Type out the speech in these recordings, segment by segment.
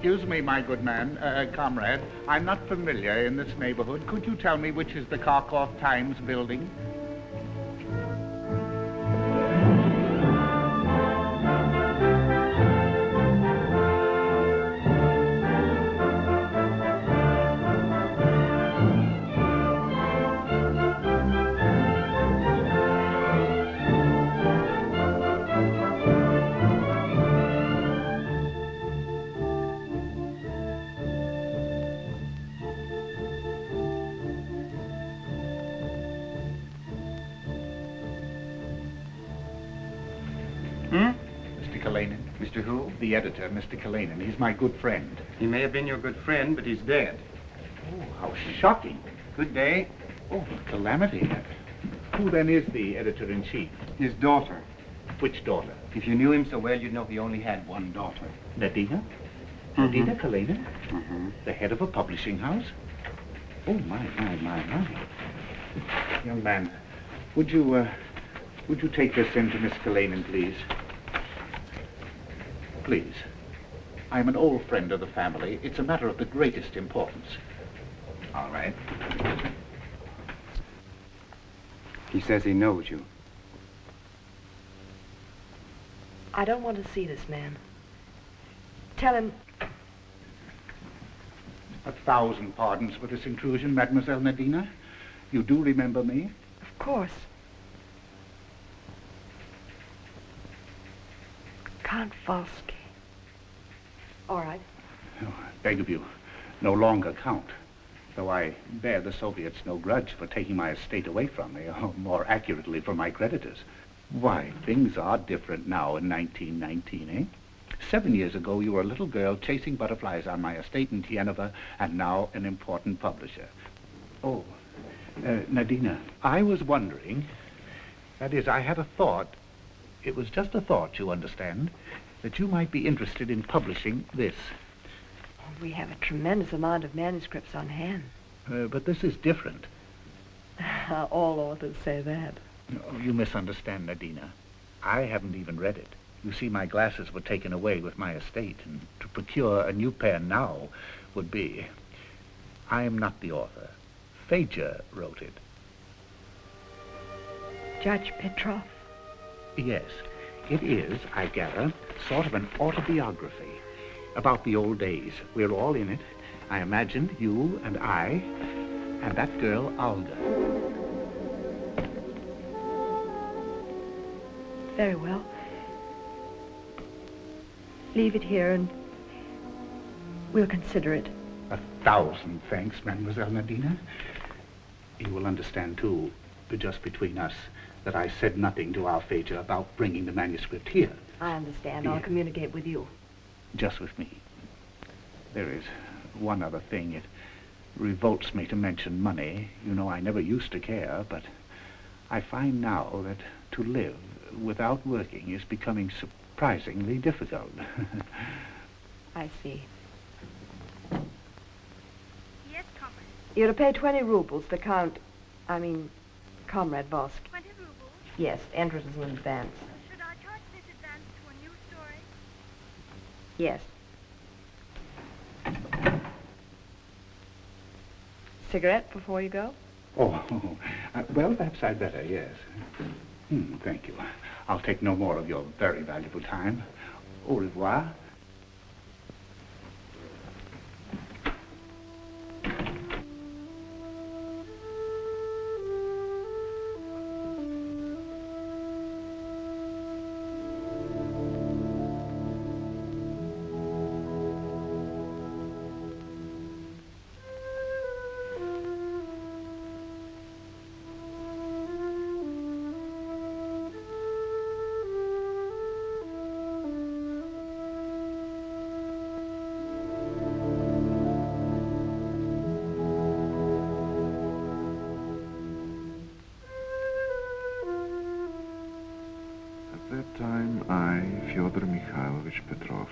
Excuse me, my good man, comrade. I'm not familiar in this neighborhood. Could you tell me which is the Kharkov Times building? Mr. Kalenin. Mr. Who? The editor, Mr. Kalenin. He's my good friend. He may have been your good friend, but he's dead. Oh, how shocking. Good day. Oh, calamity. Who then is the editor-in-chief? His daughter. Which daughter? If you knew him so well, you'd know he only had one daughter. Nadena? Nadena Kalenin? Mm-hmm. The head of a publishing house? Oh, my. Young man, would you take this in to Miss Kalenin, please? Please. I'm an old friend of the family. It's a matter of the greatest importance. All right. He says he knows you. I don't want to see this man. Tell him... 1,000 pardons for this intrusion, Mademoiselle Nadena. You do remember me? Of course. Count Volsky. All right. Oh, I beg of you, no longer Count. Though I bear the Soviets no grudge for taking my estate away from me, or more accurately, from my creditors. Why, things are different now in 1919, eh? 7 years ago, you were a little girl chasing butterflies on my estate in Chienova, and now an important publisher. Oh, Nadena, I was wondering, that is, I had a thought, it was just a thought, you understand, that you might be interested in publishing this. We have a tremendous amount of manuscripts on hand. But this is different. All authors say that. No, you misunderstand, Nadena. I haven't even read it. You see, my glasses were taken away with my estate, and to procure a new pair now would be... I am not the author. Fedor wrote it. Judge Petroff? Yes. It is, I gather, sort of an autobiography about the old days. We're all in it. I imagine you and I and that girl, Olga. Very well. Leave it here and we'll consider it. 1,000 thanks, Mademoiselle Nadena. You will understand, too, just between us, that I said nothing to our Fedor about bringing the manuscript here. I understand. Yeah. I'll communicate with you. Just with me. There is one other thing. It revolts me to mention money. You know, I never used to care, but I find now that to live without working is becoming surprisingly difficult. I see. Yes, comrade. You're to pay 20 rubles to Comrade Volsky. 20 rubles? Yes, entrance in advance. Should I charge this advance to a new story? Yes. Cigarette before you go? Oh, well, perhaps I'd better, yes. Thank you. I'll take no more of your very valuable time. Au revoir. At that time, I, Fedor Mikhailovich Petroff,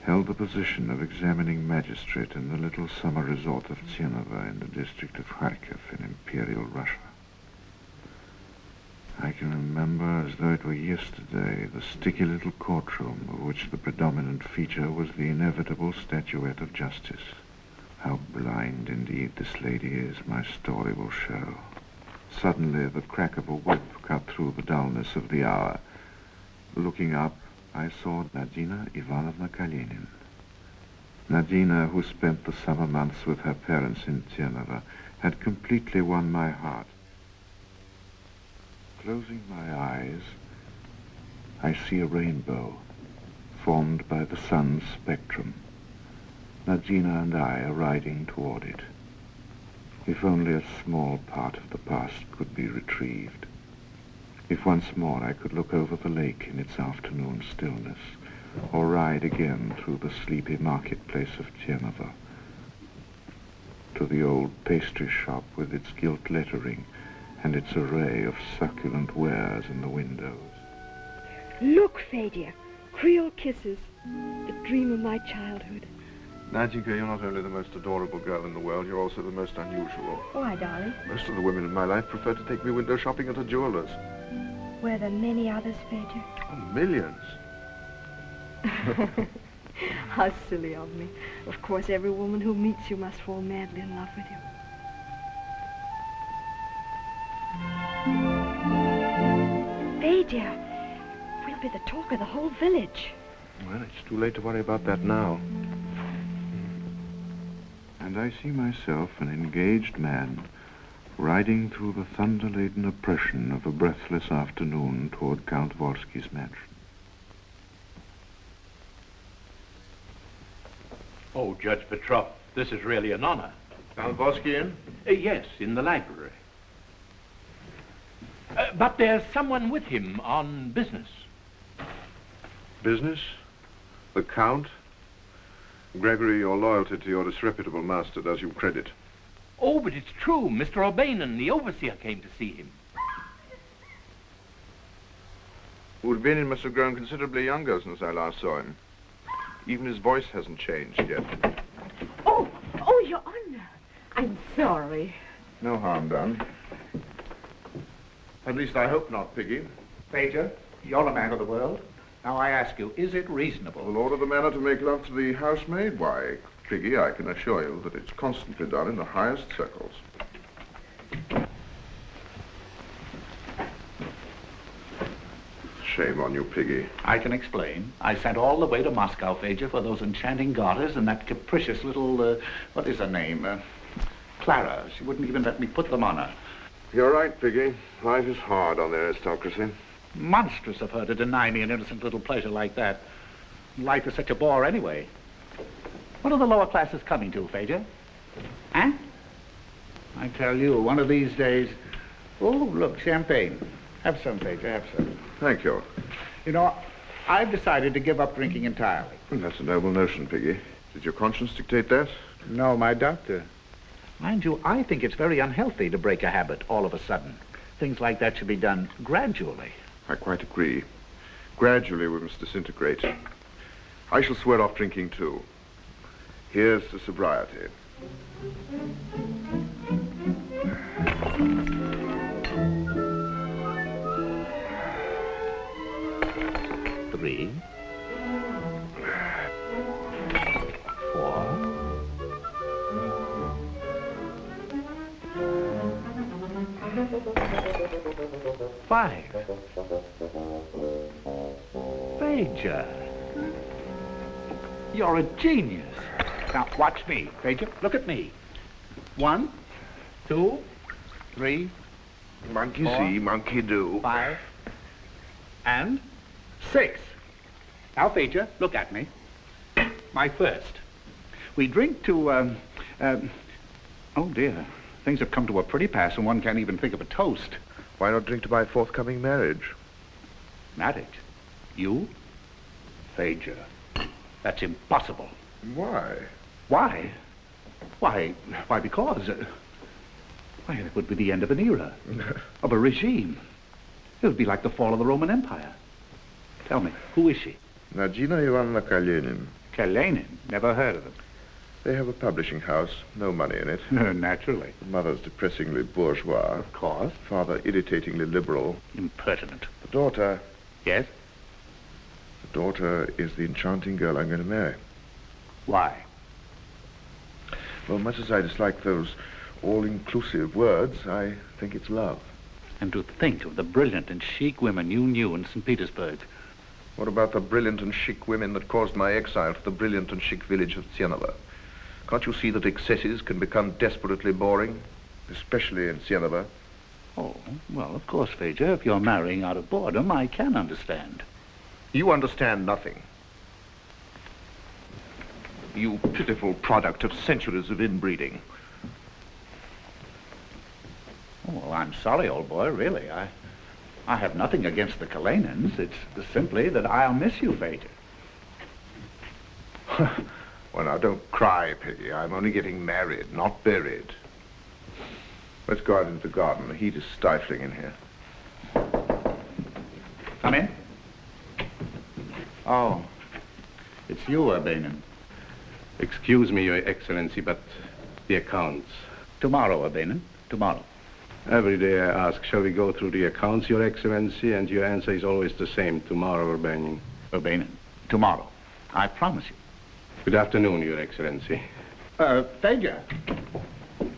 held the position of examining magistrate in the little summer resort of Tienova in the district of Kharkiv in Imperial Russia. I I can remember as though it were yesterday the sticky little courtroom of which the predominant feature was the inevitable statuette of justice. How blind indeed this lady is, my story will show. Suddenly the crack of a whip cut through the dullness of the hour. Looking up, I saw Nadena Ivanovna Kalenin. Nadena, who spent the summer months with her parents in Tienova, had completely won my heart. Closing my eyes, I see a rainbow formed by the sun's spectrum. Nadena and I are riding toward it. If only a small part of the past could be retrieved. If once more I could look over the lake in its afternoon stillness, or ride again through the sleepy marketplace of Chienova, to the old pastry shop with its gilt lettering and its array of succulent wares in the windows. Look, Fedor. Creole kisses. The dream of my childhood. Nadjenka, you're not only the most adorable girl in the world, you're also the most unusual. Why, darling? Most of the women in my life prefer to take me window shopping at a jeweler's. Were there many others, Fedor? Oh, millions. How silly of me. Of course, every woman who meets you must fall madly in love with you. Fedor, we'll be the talk of the whole village. Well, it's too late to worry about that now. And I see myself, an engaged man, riding through the thunder-laden oppression of a breathless afternoon toward Count Volsky's mansion. Oh, Judge Petroff, this is really an honor. Count Volsky in? Yes, in the library. But there's someone with him on business. Business? The Count? Gregory, your loyalty to your disreputable master does you credit. Oh, but it's true. Mr. Urbenin, the overseer, came to see him. Urbenin must have grown considerably younger since I last saw him. Even his voice hasn't changed yet. Oh, Your Honor. I'm sorry. No harm done. At least I hope not, Piggy. Fedor, you're a man of the world. Now I ask you, is it reasonable? The lord of the manor to make love to the housemaid? Why, Piggy, I can assure you that it's constantly done in the highest circles. Shame on you, Piggy. I can explain. I sent all the way to Moscow, Fedor, for those enchanting garters and that capricious little, what is her name? Clara. She wouldn't even let me put them on her. You're right, Piggy. Life is hard on the aristocracy. Monstrous of her to deny me an innocent little pleasure like that. Life is such a bore anyway. What are the lower classes coming to, Fedor? Huh? I tell you, one of these days... Oh, look, champagne. Have some, Fedor, have some. Thank you. You know, I've decided to give up drinking entirely. That's a noble notion, Piggy. Did your conscience dictate that? No, my doctor. Mind you, I think it's very unhealthy to break a habit all of a sudden. Things like that should be done gradually. I quite agree. Gradually we must disintegrate. I shall swear off drinking too. Here's to sobriety. Three. 4. 5. Fedor. You're a genius. Now, watch me, Fedor. Look at me. 1, 2, 3, Monkey 4, see, monkey do. 5, and 6. Now, Fedor, look at me. My first. We drink to, oh dear. Things have come to a pretty pass and one can't even think of a toast. Why not drink to my forthcoming marriage? Marriage? You? Fedor. That's impossible. Why? Why? Why, because... why, it would be the end of an era. Of a regime. It would be like the fall of the Roman Empire. Tell me, who is she? Nadena Ivanovna Kalenin. Kalenin. Never heard of them. They have a publishing house, no money in it. Naturally. The mother's depressingly bourgeois. Of course. Father irritatingly liberal. Impertinent. The daughter... Yes? The daughter is the enchanting girl I'm going to marry. Why? Well, much as I dislike those all-inclusive words, I think it's love. And to think of the brilliant and chic women you knew in St. Petersburg. What about the brilliant and chic women that caused my exile to the brilliant and chic village of Chienova? Can't you see that excesses can become desperately boring, especially in Chienova? Oh, well, of course, Fedor, if you're marrying out of boredom, I can understand. You understand nothing. You pitiful product of centuries of inbreeding. Oh, well, I'm sorry, old boy, really. I have nothing against the Kalenins. It's simply that I'll miss you, Fedor. Well, now, don't cry, Piggy. I'm only getting married, not buried. Let's go out into the garden. The heat is stifling in here. Come in. Oh, it's you, Urbenin. Excuse me, Your Excellency, but the accounts. Tomorrow, Urbenin, tomorrow. Every day I ask, shall we go through the accounts, Your Excellency? And your answer is always the same, tomorrow, Urbenin. Urbenin, tomorrow. I promise you. Good afternoon, Your Excellency. Fedor.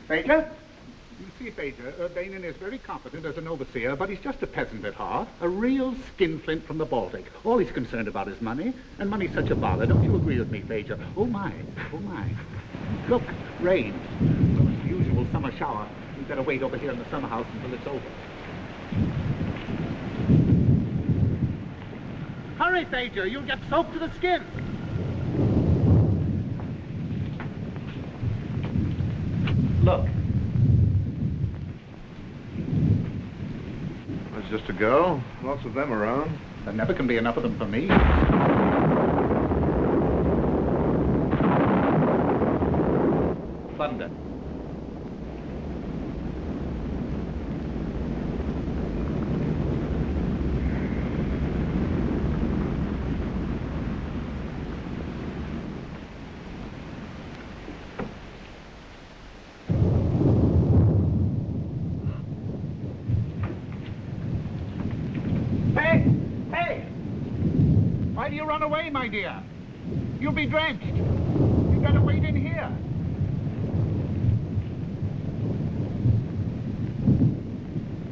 Fedor? You see, Fedor, Urbenin is very competent as an overseer, but he's just a peasant at heart, a real skinflint from the Baltic. All he's concerned about is money, and money's such a bother. Don't you agree with me, Fedor? Oh, my. Oh, my. Look, rain. Well, it's the usual summer shower. We'd better wait over here in the summer house until it's over. Hurry, Fedor. You'll get soaked to the skin. Look. It's just a girl. Lots of them around. There never can be enough of them for me. Thunder. Why do you run away, my dear? You'll be drenched. You'd better wait in here.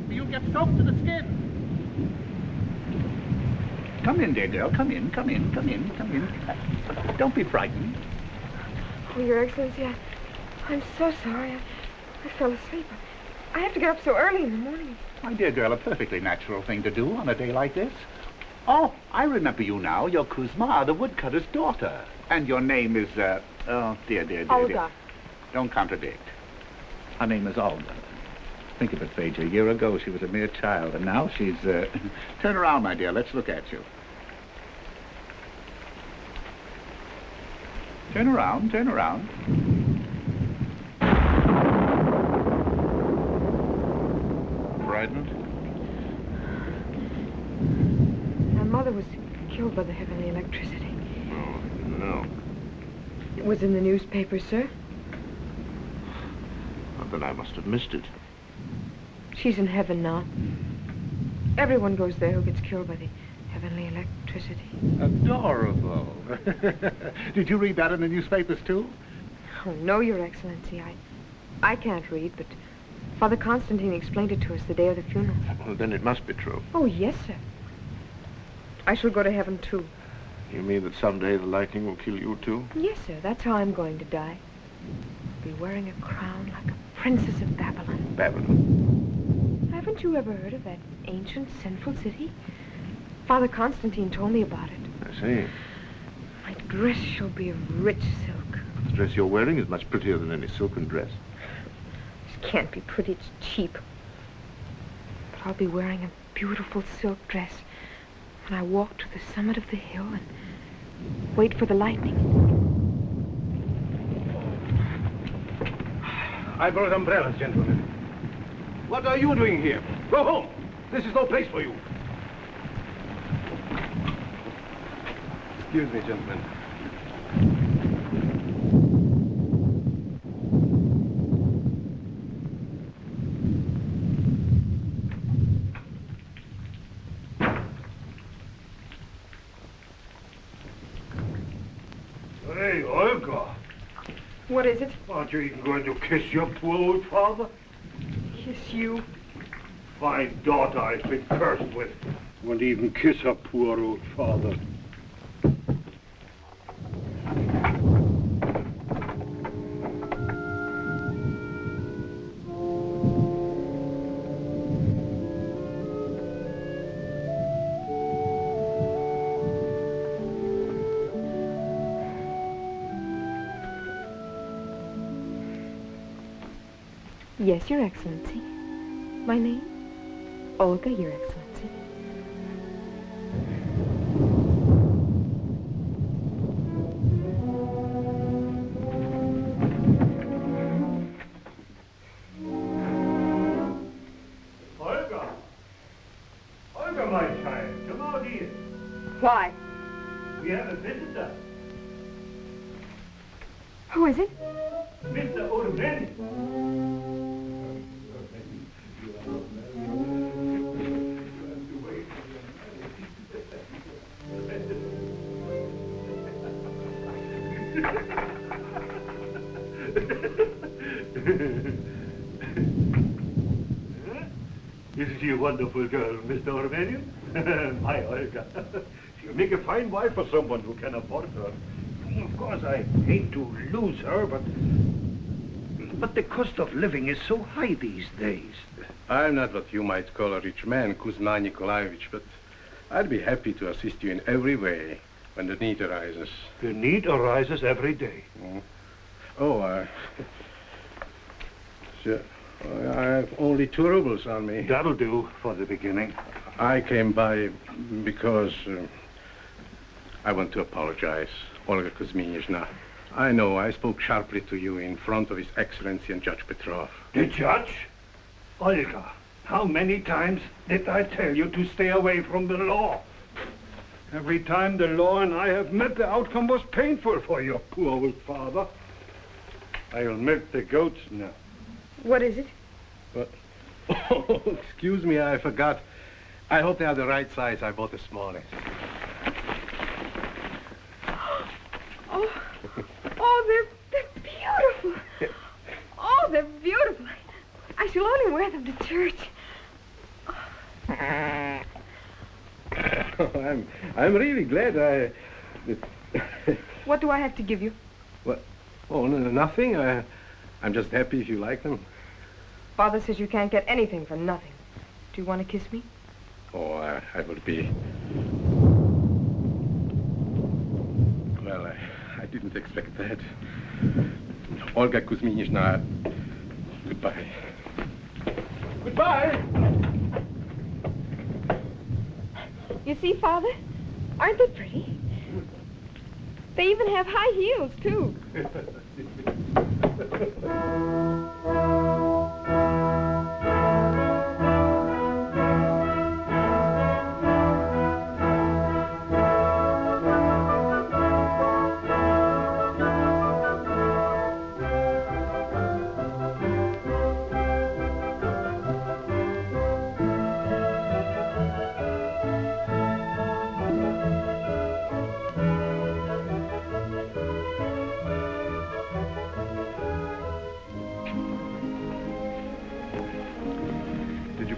You'll get soaked to the skin. Come in, dear girl. Come in, come in, come in, come in. Don't be frightened. Oh, Your Excellency, I'm so sorry. I fell asleep. I have to get up so early in the morning. My dear girl, a perfectly natural thing to do on a day like this. Oh, I remember you now. You're Kuzma, the woodcutter's daughter. And your name is, oh, dear. Olga. Don't contradict. Her name is Olga. Think of it, Fedor. A year ago, she was a mere child, and now she's, Turn around, my dear. Let's look at you. Turn around, turn around. Frightened? My mother was killed by the heavenly electricity. Oh, no. It was in the newspaper, sir. Well, then I must have missed it. She's in heaven now. Everyone goes there who gets killed by the heavenly electricity. Adorable. Did you read that in the newspapers, too? Oh, no, Your Excellency. I can't read, but Father Constantine explained it to us the day of the funeral. Well, then it must be true. Oh, yes, sir. I shall go to heaven, too. You mean that someday the lightning will kill you, too? Yes, sir. That's how I'm going to die. Be wearing a crown like a princess of Babylon. Babylon? Haven't you ever heard of that ancient, sinful city? Father Constantine told me about it. I see. My dress shall be of rich silk. The dress you're wearing is much prettier than any silken dress. This can't be pretty. It's cheap. But I'll be wearing a beautiful silk dress when I walk to the summit of the hill and wait for the lightning. I brought umbrellas, gentlemen. What are you doing here? Go home. This is no place for you. Excuse me, gentlemen. What is it? Aren't you even going to kiss your poor old father? Kiss you. My daughter I've been cursed with. Won't even kiss her poor old father. Yes, Your Excellency. My name? Olga, Your Excellency. Olga! Olga, my child, come out here. Why? We have a visitor. Who is it? Mr. Urbenin. Isn't she a wonderful girl, Mr. Urbenin? My Olga. She'll make a fine wife for someone who can afford her. Of course, I hate to lose her, but the cost of living is so high these days. I'm not what you might call a rich man, Kuzma Nikolaevich, but I'd be happy to assist you in every way when the need arises. The need arises every day. Oh, sure. I have only 2 rubles on me. That'll do for the beginning. I came by because I want to apologize, Olga Kuzminichna. I know I spoke sharply to you in front of His Excellency and Judge Petroff. The judge? Olga, how many times did I tell you to stay away from the law? Every time the law and I have met, the outcome was painful for your poor old father. I'll milk the goats now. What is it? But, oh, excuse me, I forgot. I hope they are the right size I bought this morning. Oh, they're beautiful. Oh, they're beautiful. I shall only wear them to church. I'm really glad What do I have to give you? What? Oh, no, nothing. I'm just happy if you like them. Father says you can't get anything for nothing. Do you want to kiss me? Oh, I would be... Well, I didn't expect that. Olga Kuzminichna, goodbye. Goodbye! You see, Father? Aren't they pretty? They even have high heels, too.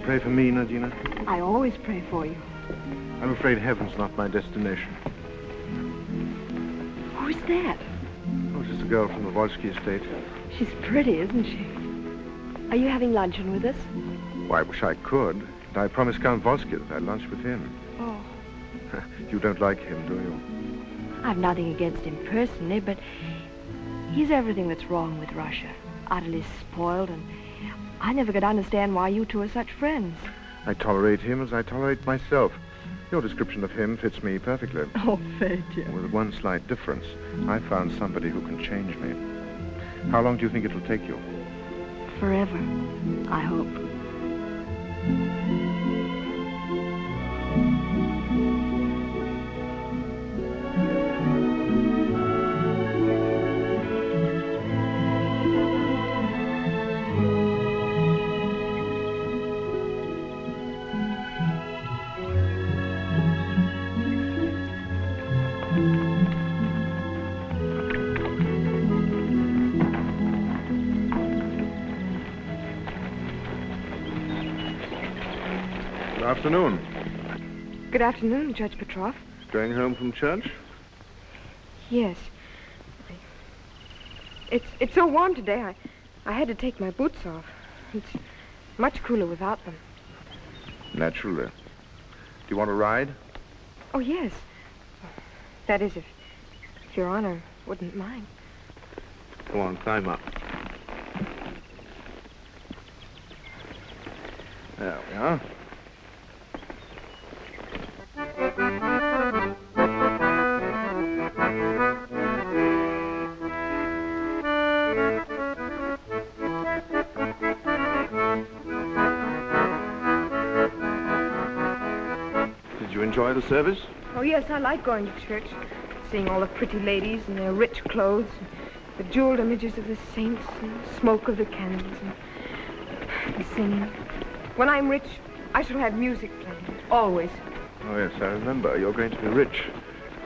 Pray for me, Nadina? I always pray for you. I'm afraid heaven's not my destination. Who's that? Oh, just a girl from the Volsky estate. She's pretty, isn't she? Are you having luncheon with us? Why, I wish I could. And I promised Count Volsky that I'd lunch with him. Oh. You don't like him, do you? I've nothing against him personally, but he's everything that's wrong with Russia. Utterly spoiled, and I never could understand why you two are such friends. I tolerate him as I tolerate myself. Your description of him fits me perfectly. Oh, Fedor. With one slight difference. I found somebody who can change me. How long do you think it'll take you? Forever, I hope. Afternoon. Good afternoon, Judge Petroff. Going home from church? Yes. It's so warm today, I had to take my boots off. It's much cooler without them. Naturally. Do you want a ride? Oh, yes. That is, if Your Honor wouldn't mind. Go on, climb up. There we are. Did you enjoy the service? Oh, yes, I like going to church. Seeing all the pretty ladies in their rich clothes, the jeweled images of the saints, and the smoke of the candles, and the singing. When I'm rich, I shall have music playing, always. Oh, yes, I remember. You're going to be rich.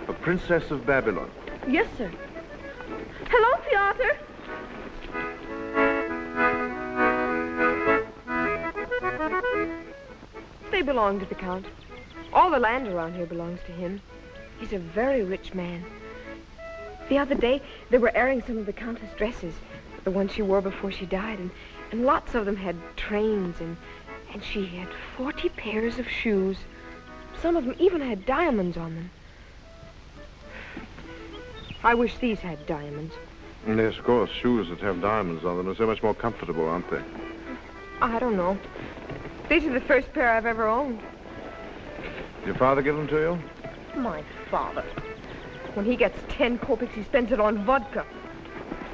A princess of Babylon. Yes, sir. Hello, Piotr. They belong to the Count. All the land around here belongs to him. He's a very rich man. The other day, they were airing some of the Countess' dresses, the ones she wore before she died, and lots of them had trains, and she had 40 pairs of shoes. Some of them even had diamonds on them. I wish these had diamonds. Yes, of course. Shoes that have diamonds on them are so much more comfortable, aren't they? I don't know. These are the first pair I've ever owned. Your father give them to you? My father. When he gets 10 kopecks, he spends it on vodka.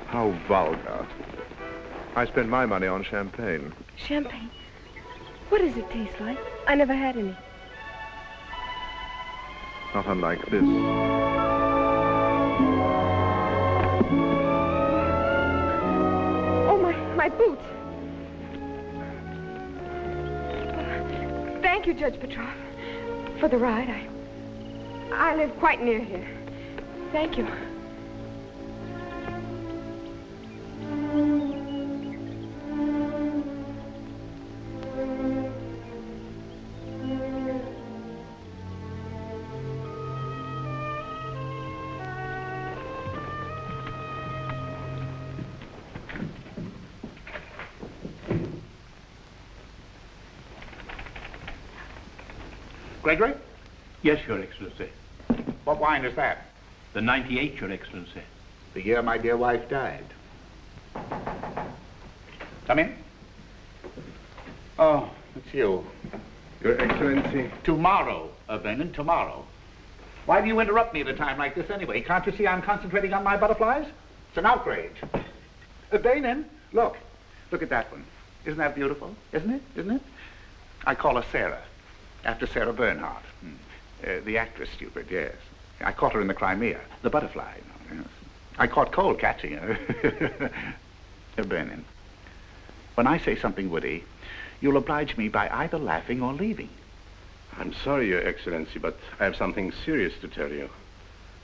How vulgar. I spend my money on champagne. Champagne? What does it taste like? I never had any. Not unlike this. Oh, my boots. Thank you, Judge Petroff, for the ride. I live quite near here. Thank you. Gregory? Yes, Your Excellency. What wine is that? The 98, Your Excellency. The year my dear wife died. Come in. Oh, it's you. Your Excellency. Tomorrow, Urbenin, tomorrow. Why do you interrupt me at a time like this anyway? Can't you see I'm concentrating on my butterflies? It's an outrage. Urbenin, look. Look at that one. Isn't that beautiful? Isn't it? Isn't it? I call her Sarah, after Sarah Bernhardt. The actress, stupid, yes. I caught her in the Crimea. The butterfly, you know, yes. I caught cold catching her. Urbenin, when I say something witty, you'll oblige me by either laughing or leaving. I'm sorry, Your Excellency, but I have something serious to tell you.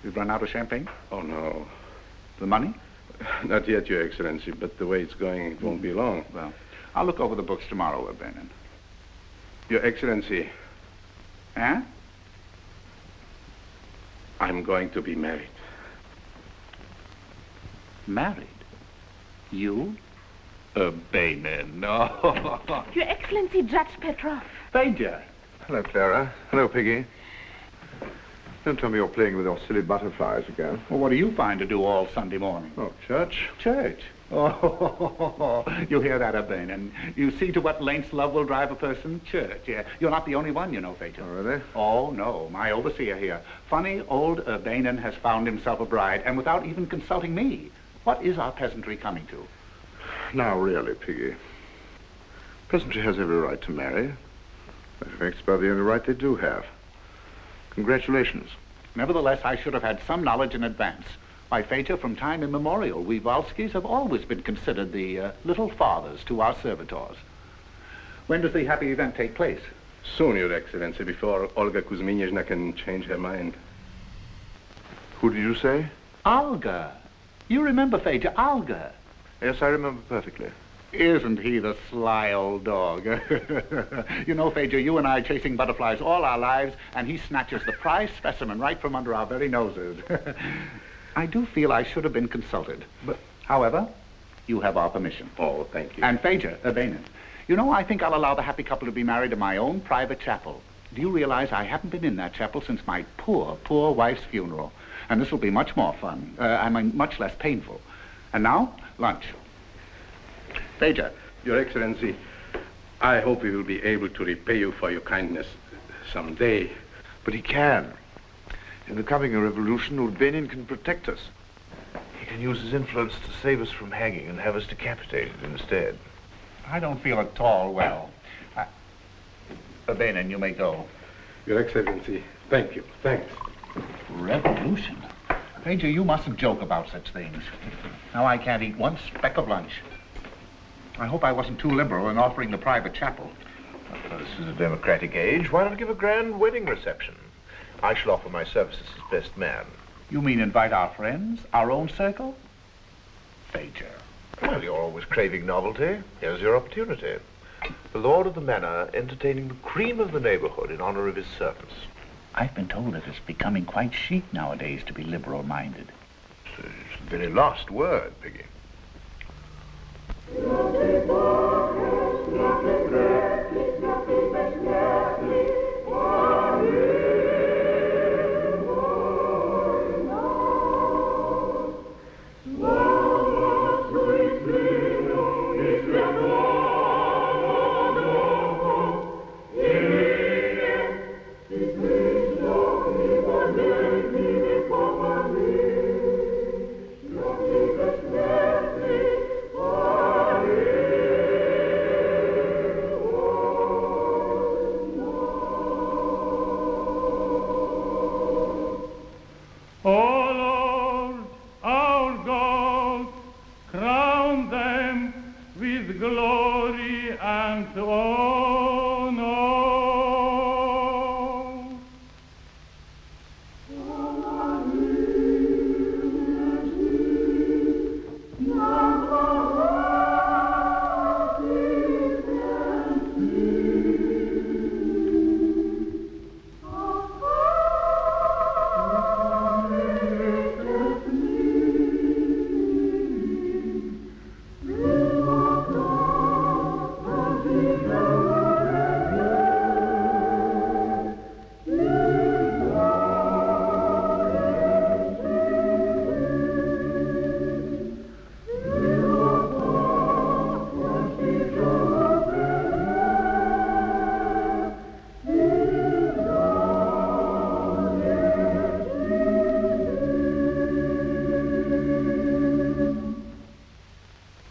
You've run out of champagne? Oh, no. The money? Not yet, Your Excellency, but the way it's going, it won't be long. Well, I'll look over the books tomorrow, Urbenin. Your Excellency. Huh? I'm going to be married. Married? You? Urbenin. Oh. Your Excellency, Judge Petroff. Fedor. Hello, Clara. Hello, Piggy. Don't tell me you're playing with your silly butterflies again. Well, what do you find to do all Sunday morning? Oh, church? Church. Oh, you hear that, Urbenin? You see to what lengths love will drive a person? Church, yeah. You're not the only one, you know, Fedor. Oh, really? Oh, no. My overseer here. Funny old Urbenin has found himself a bride, and without even consulting me. What is our peasantry coming to? Now, really, Piggy. Peasantry has every right to marry. In fact, it's about the only right they do have. Congratulations. Nevertheless, I should have had some knowledge in advance. Why, Fedor, from time immemorial, we Volskys have always been considered the little fathers to our servitors. When does the happy event take place? Soon, Your Excellency, before Olga Kuzminichna can change her mind. Who did you say? Olga. You remember, Fedor, Olga. Yes, I remember perfectly. Isn't he the sly old dog? You know, Fedor, you and I chasing butterflies all our lives, and he snatches the prize specimen right from under our very noses. I do feel I should have been consulted. But, however, you have our permission. Oh, thank you. And Fedor Urbenin, you know, I think I'll allow the happy couple to be married in my own private chapel. Do you realize I haven't been in that chapel since my poor, poor wife's funeral? And this will be much more fun. Much less painful. And now, lunch. Fedor. Your Excellency, I hope we will be able to repay you for your kindness someday. But he can. In the coming revolution, Urbenin can protect us. He can use his influence to save us from hanging and have us decapitated instead. I don't feel at all well. Urbenin, you may go. Your Excellency, thank you. Thanks. Revolution? Fedor, you mustn't joke about such things. Now I can't eat one speck of lunch. I hope I wasn't too liberal in offering the private chapel. Well, this is a democratic age. Why not give a grand wedding reception? I shall offer my services as best man. You mean invite our friends, our own circle? Fedor. Well, you're always craving novelty. Here's your opportunity. The lord of the manor entertaining the cream of the neighborhood in honor of his servants. I've been told that it's becoming quite chic nowadays to be liberal-minded. It's the very last word, Piggy.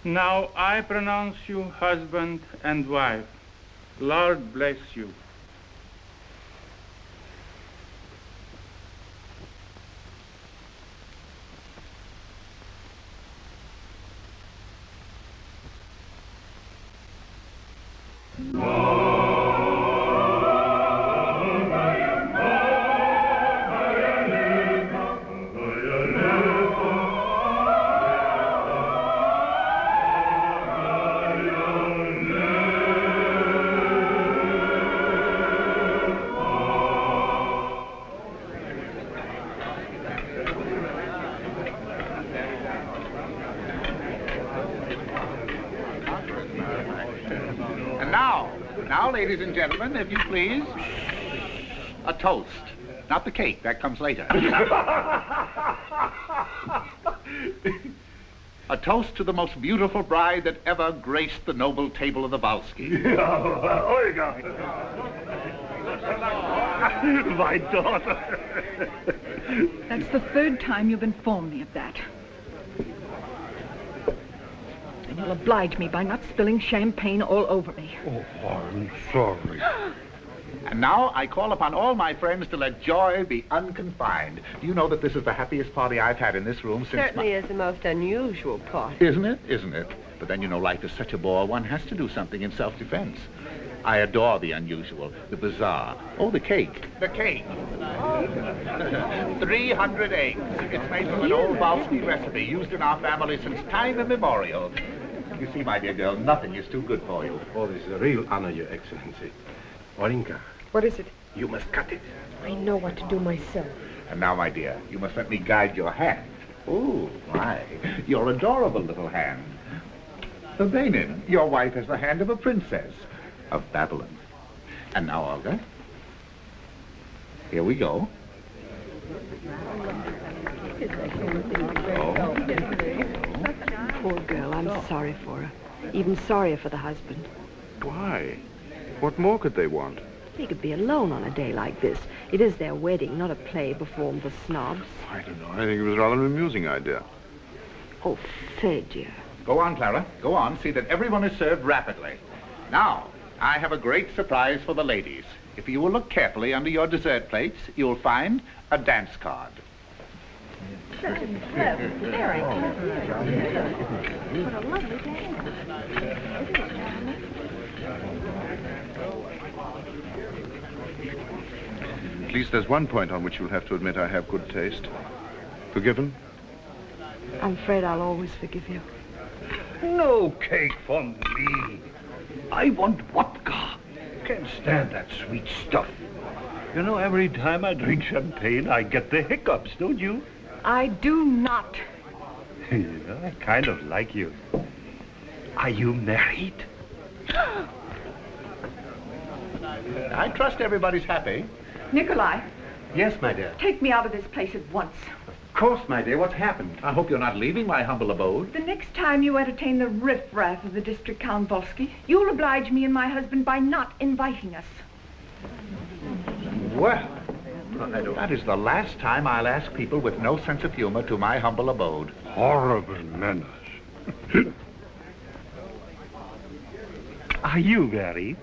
Now I pronounce you husband and wife. Lord bless you. Ladies and gentlemen, if you please, a toast. Not the cake, that comes later. A toast to the most beautiful bride that ever graced the noble table of the Volsky. Olga! My daughter! That's the third time you've informed me of that. And you'll oblige me by not spilling champagne all over me. Oh, I'm sorry. And now I call upon all my friends to let joy be unconfined. Do you know that this is the happiest party I've had in this room since Certainly is the most unusual party. Isn't it? Isn't it? But then, you know, life is such a bore, one has to do something in self-defense. I adore the unusual, the bizarre. Oh, the cake. The cake. 300 eggs. It's made from an old Volsky recipe used in our family since time immemorial. You see, my dear girl, nothing is too good for you. Oh, this is a real honor, Your Excellency. Olenka, What is it? you must cut it. I know what to do myself. And now, my dear, you must let me guide your hand. Oh, my. Your adorable little hand. Urbenin, your wife has the hand of a princess of Babylon. And now, Olga. Here we go. Poor girl, I'm sorry for her. Even sorrier for the husband. Why? What more could they want? They could be alone on a day like this. It is their wedding, not a play performed for snobs. I don't know. I think it was rather an amusing idea. Oh, Fedor. Go on, Clara. Go on. See that everyone is served rapidly. Now, I have a great surprise for the ladies. If you will look carefully under your dessert plates, you'll find a dance card. Very What a lovely dance. At least there's one point on which you'll have to admit I have good taste. Forgiven? I'm afraid I'll always forgive you. No cake for me. I want vodka. Can't stand that sweet stuff. You know, every time I drink champagne, I get the hiccups, don't you? I do not. You know, I kind of like you. Are you married? I trust everybody's happy. Nikolai, Yes, my dear. take me out of this place at once. Of course, my dear. What's happened? I hope you're not leaving my humble abode. The next time you entertain the riffraff of the District Count Volsky, you'll oblige me and my husband by not inviting us. Well, that is the last time I'll ask people with no sense of humor to my humble abode. Horrible manners. Are you married?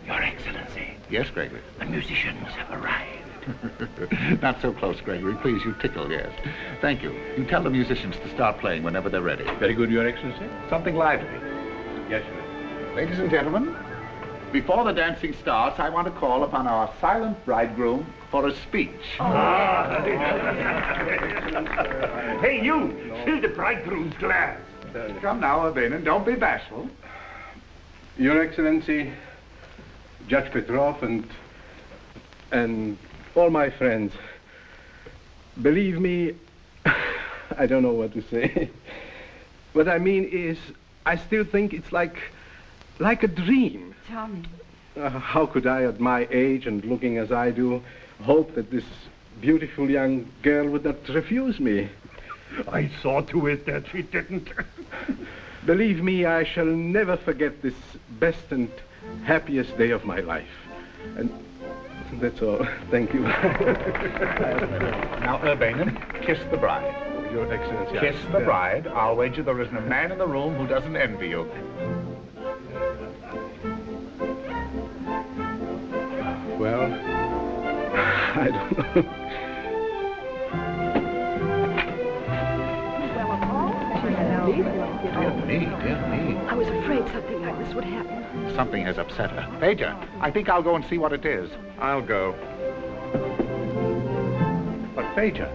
Your Excellency. Yes, Gregory. The musicians have arrived. Not so close, Gregory. Please, you tickle, yes. Thank you. You tell the musicians to start playing whenever they're ready. Very good, Your Excellency. Something lively. Yes, sir. Ladies and gentlemen, before the dancing starts, I want to call upon our silent bridegroom for a speech. Hey, you! Fill the bridegroom's glass. Come now, Urbenin, don't be bashful. Your Excellency, Judge Petroff and all my friends, believe me, I don't know what to say. What I mean is, I still think it's like a dream. Tell me. How could I, at my age and looking as I do, hope that this beautiful young girl would not refuse me? I saw to it that she didn't. Believe me, I shall never forget this best and happiest day of my life. And that's all. Thank you. Now, Urbenin, kiss the bride. Your Excellency. Kiss the bride. I'll wager there isn't a man in the room who doesn't envy you. Well, I don't know. Dear me. I was afraid something like this would happen. Something has upset her. Major, I think I'll go and see what it is. I'll go. But, Major,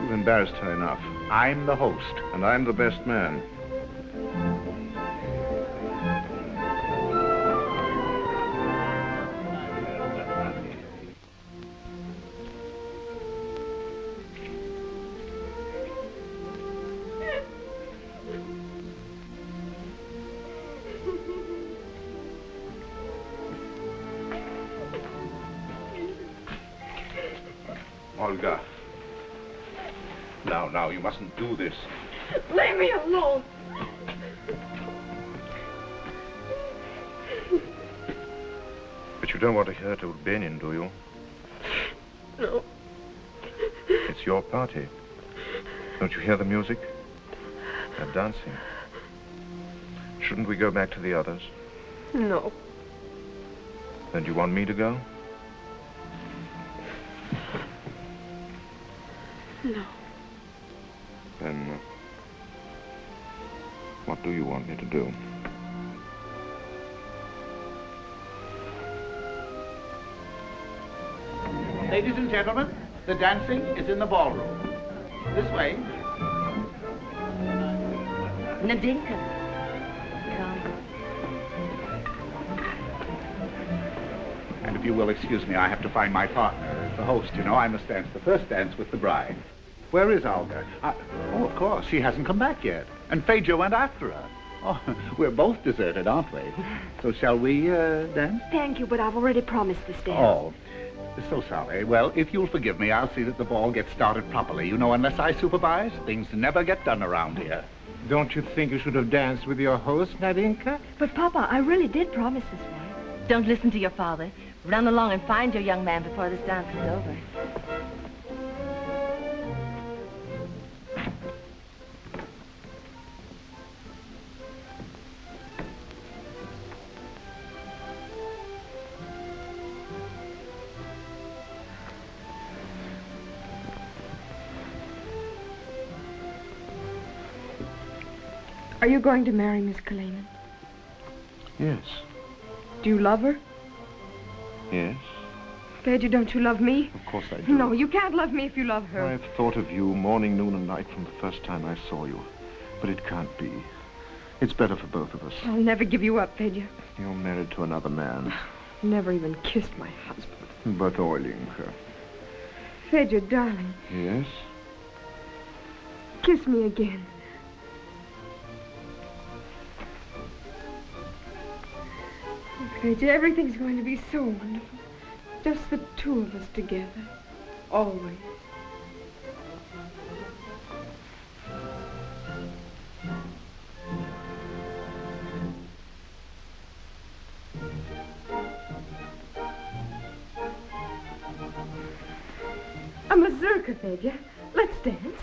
You've embarrassed her enough. I'm the host. And I'm the best man. Olga. Now, you mustn't do this. Leave me alone. But you don't want to hurt Urbenin, do you? No. It's your party. Don't you hear the music? They're dancing. Shouldn't we go back to the others? No. Then do you want me to go? No. Then, what do you want me to do? Ladies and gentlemen, the dancing is in the ballroom. This way. Nadinka. if you will excuse me, I have to find my partner, the host, you know. I must dance the first dance with the bride. Where is Olga? Oh, of course, she hasn't come back yet. And Fedor went after her. Oh, we're both deserted, aren't we? So shall we dance? Thank you, but I've already promised this dance. Oh, so sorry. Well, if you'll forgive me, I'll see that the ball gets started properly. You know, unless I supervise, things never get done around here. Don't you think you should have danced with your host, Nadinka? But, Papa, I really did promise this one. Don't listen to your father. Run along and find your young man before this dance is over. Are you going to marry Miss Kalenin? Yes. Do you love her? Yes. Fedor, don't you love me? Of course I do. No, you can't love me if you love her. I've thought of you morning, noon, and night from the first time I saw you. But it can't be. It's better for both of us. I'll never give you up, Fedor. You're married to another man. Never even kissed my husband. But Oilinka. Fedor, darling. Yes? Kiss me again. Fedor, everything's going to be so wonderful. Just the two of us together. Always. A mazurka, Fedor. Let's dance.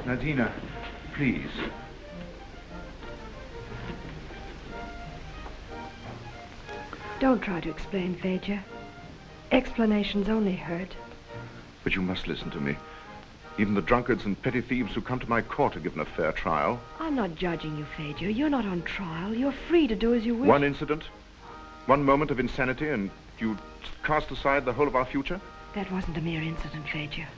Nadina, please. Don't try to explain, Fedor. Explanations only hurt. But you must listen to me. Even the drunkards and petty thieves who come to my court are given a fair trial. I'm not judging you, Fedor. You're not on trial. You're free to do as you wish. One incident, one moment of insanity, and you cast aside the whole of our future? That wasn't a mere incident, Fedor.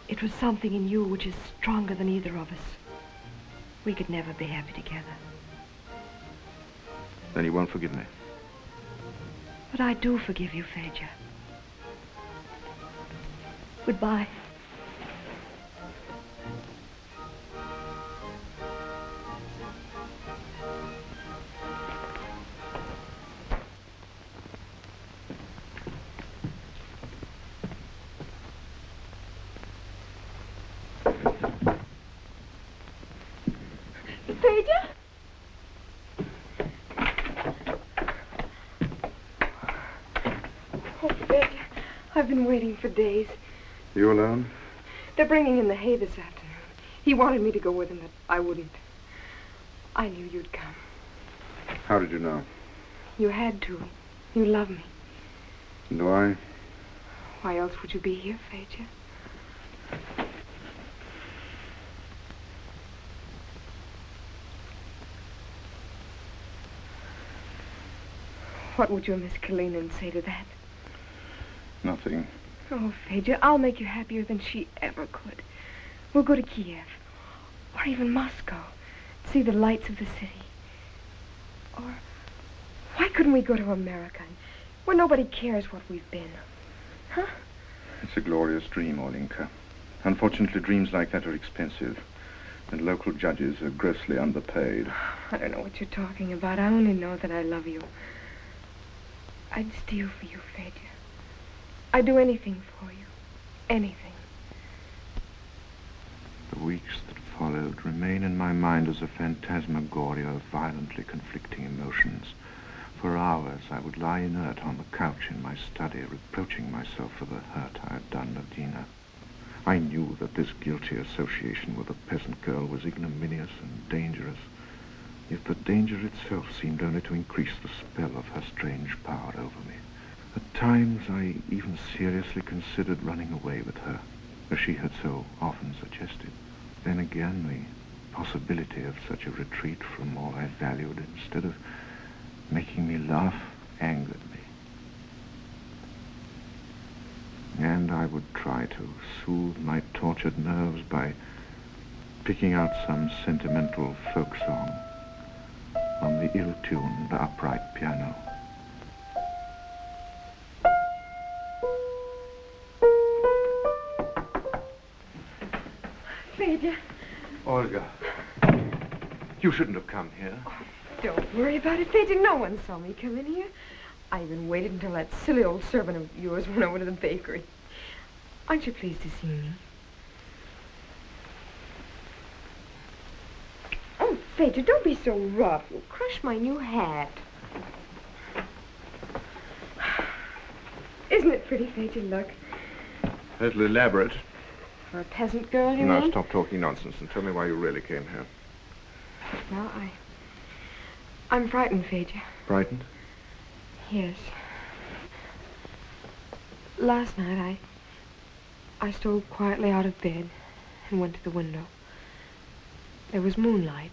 It was something in you which is stronger than either of us. We could never be happy together. Then you won't forgive me. But I do forgive you, Fedor. Goodbye. I've been waiting for days. You alone? They're bringing in the hay this afternoon. He wanted me to go with him, but I wouldn't. I knew you'd come. How did you know? You had to. You love me. Do I? Why else would you be here, Fedor? What would your Miss Kalenin say to that? Nothing. Oh, Fedor, I'll make you happier than she ever could. We'll go to Kiev, or even Moscow, see the lights of the city. Or why couldn't we go to America, where nobody cares what we've been? Huh? It's a glorious dream, Olinka. Unfortunately, dreams like that are expensive, and local judges are grossly underpaid. I don't know what you're talking about. I only know that I love you. I'd steal for you, Fedor. I'd do anything for you. Anything. The weeks that followed remain in my mind as a phantasmagoria of violently conflicting emotions. For hours I would lie inert on the couch in my study, reproaching myself for the hurt I had done Nadina. I knew that this guilty association with a peasant girl was ignominious and dangerous, Yet the danger itself seemed only to increase the spell of her strange power over me. At times I even seriously considered running away with her, as she had so often suggested. Then again, the possibility of such a retreat from all I valued, instead of making me laugh, angered me. And I would try to soothe my tortured nerves by picking out some sentimental folk song on the ill-tuned upright piano. Fedor. Olga, you shouldn't have come here. Oh, don't worry about it, Fedor. No one saw me come in here. I even waited until that silly old servant of yours went over to the bakery. Aren't you pleased to see me? Oh, Fedor, don't be so rough. You'll crush my new hat. Isn't it pretty, Fedor? Look. A little elaborate. For a peasant girl, you Now mean? stop talking nonsense and tell me why you really came here. Well, I'm frightened, Fedor. Frightened? Yes. Last night, I stole quietly out of bed and went to the window. There was moonlight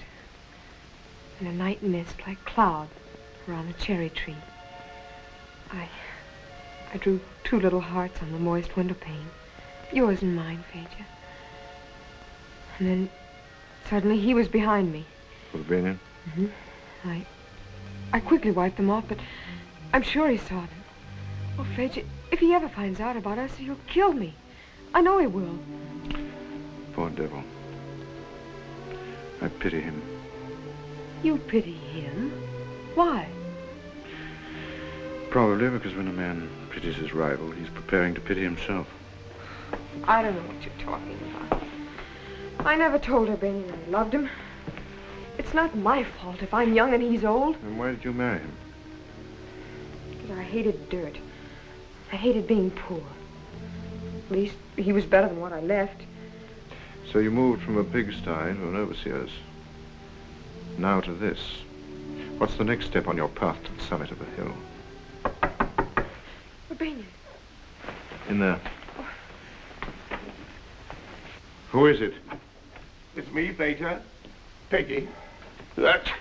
and a night mist like cloud around a cherry tree. I drew 2 little hearts on the moist window pane. Yours and mine, Fedor. And then suddenly he was behind me. Urbenin? Mm-hmm. I quickly wiped them off, but I'm sure he saw them. Oh, Fedor, if he ever finds out about us, he'll kill me. I know he will. Poor devil. I pity him. You pity him? Why? Probably because when a man pities his rival, he's preparing to pity himself. I don't know what you're talking about. I never told Urbenin I loved him. It's not my fault if I'm young and he's old. Then why did you marry him? Because I hated dirt. I hated being poor. At least he was better than what I left. So you moved from a pigsty to an overseer's. Now to this. What's the next step on your path to the summit of a hill? Urbenin. In there. Who is it? It's me, Fedor. Piggy. That.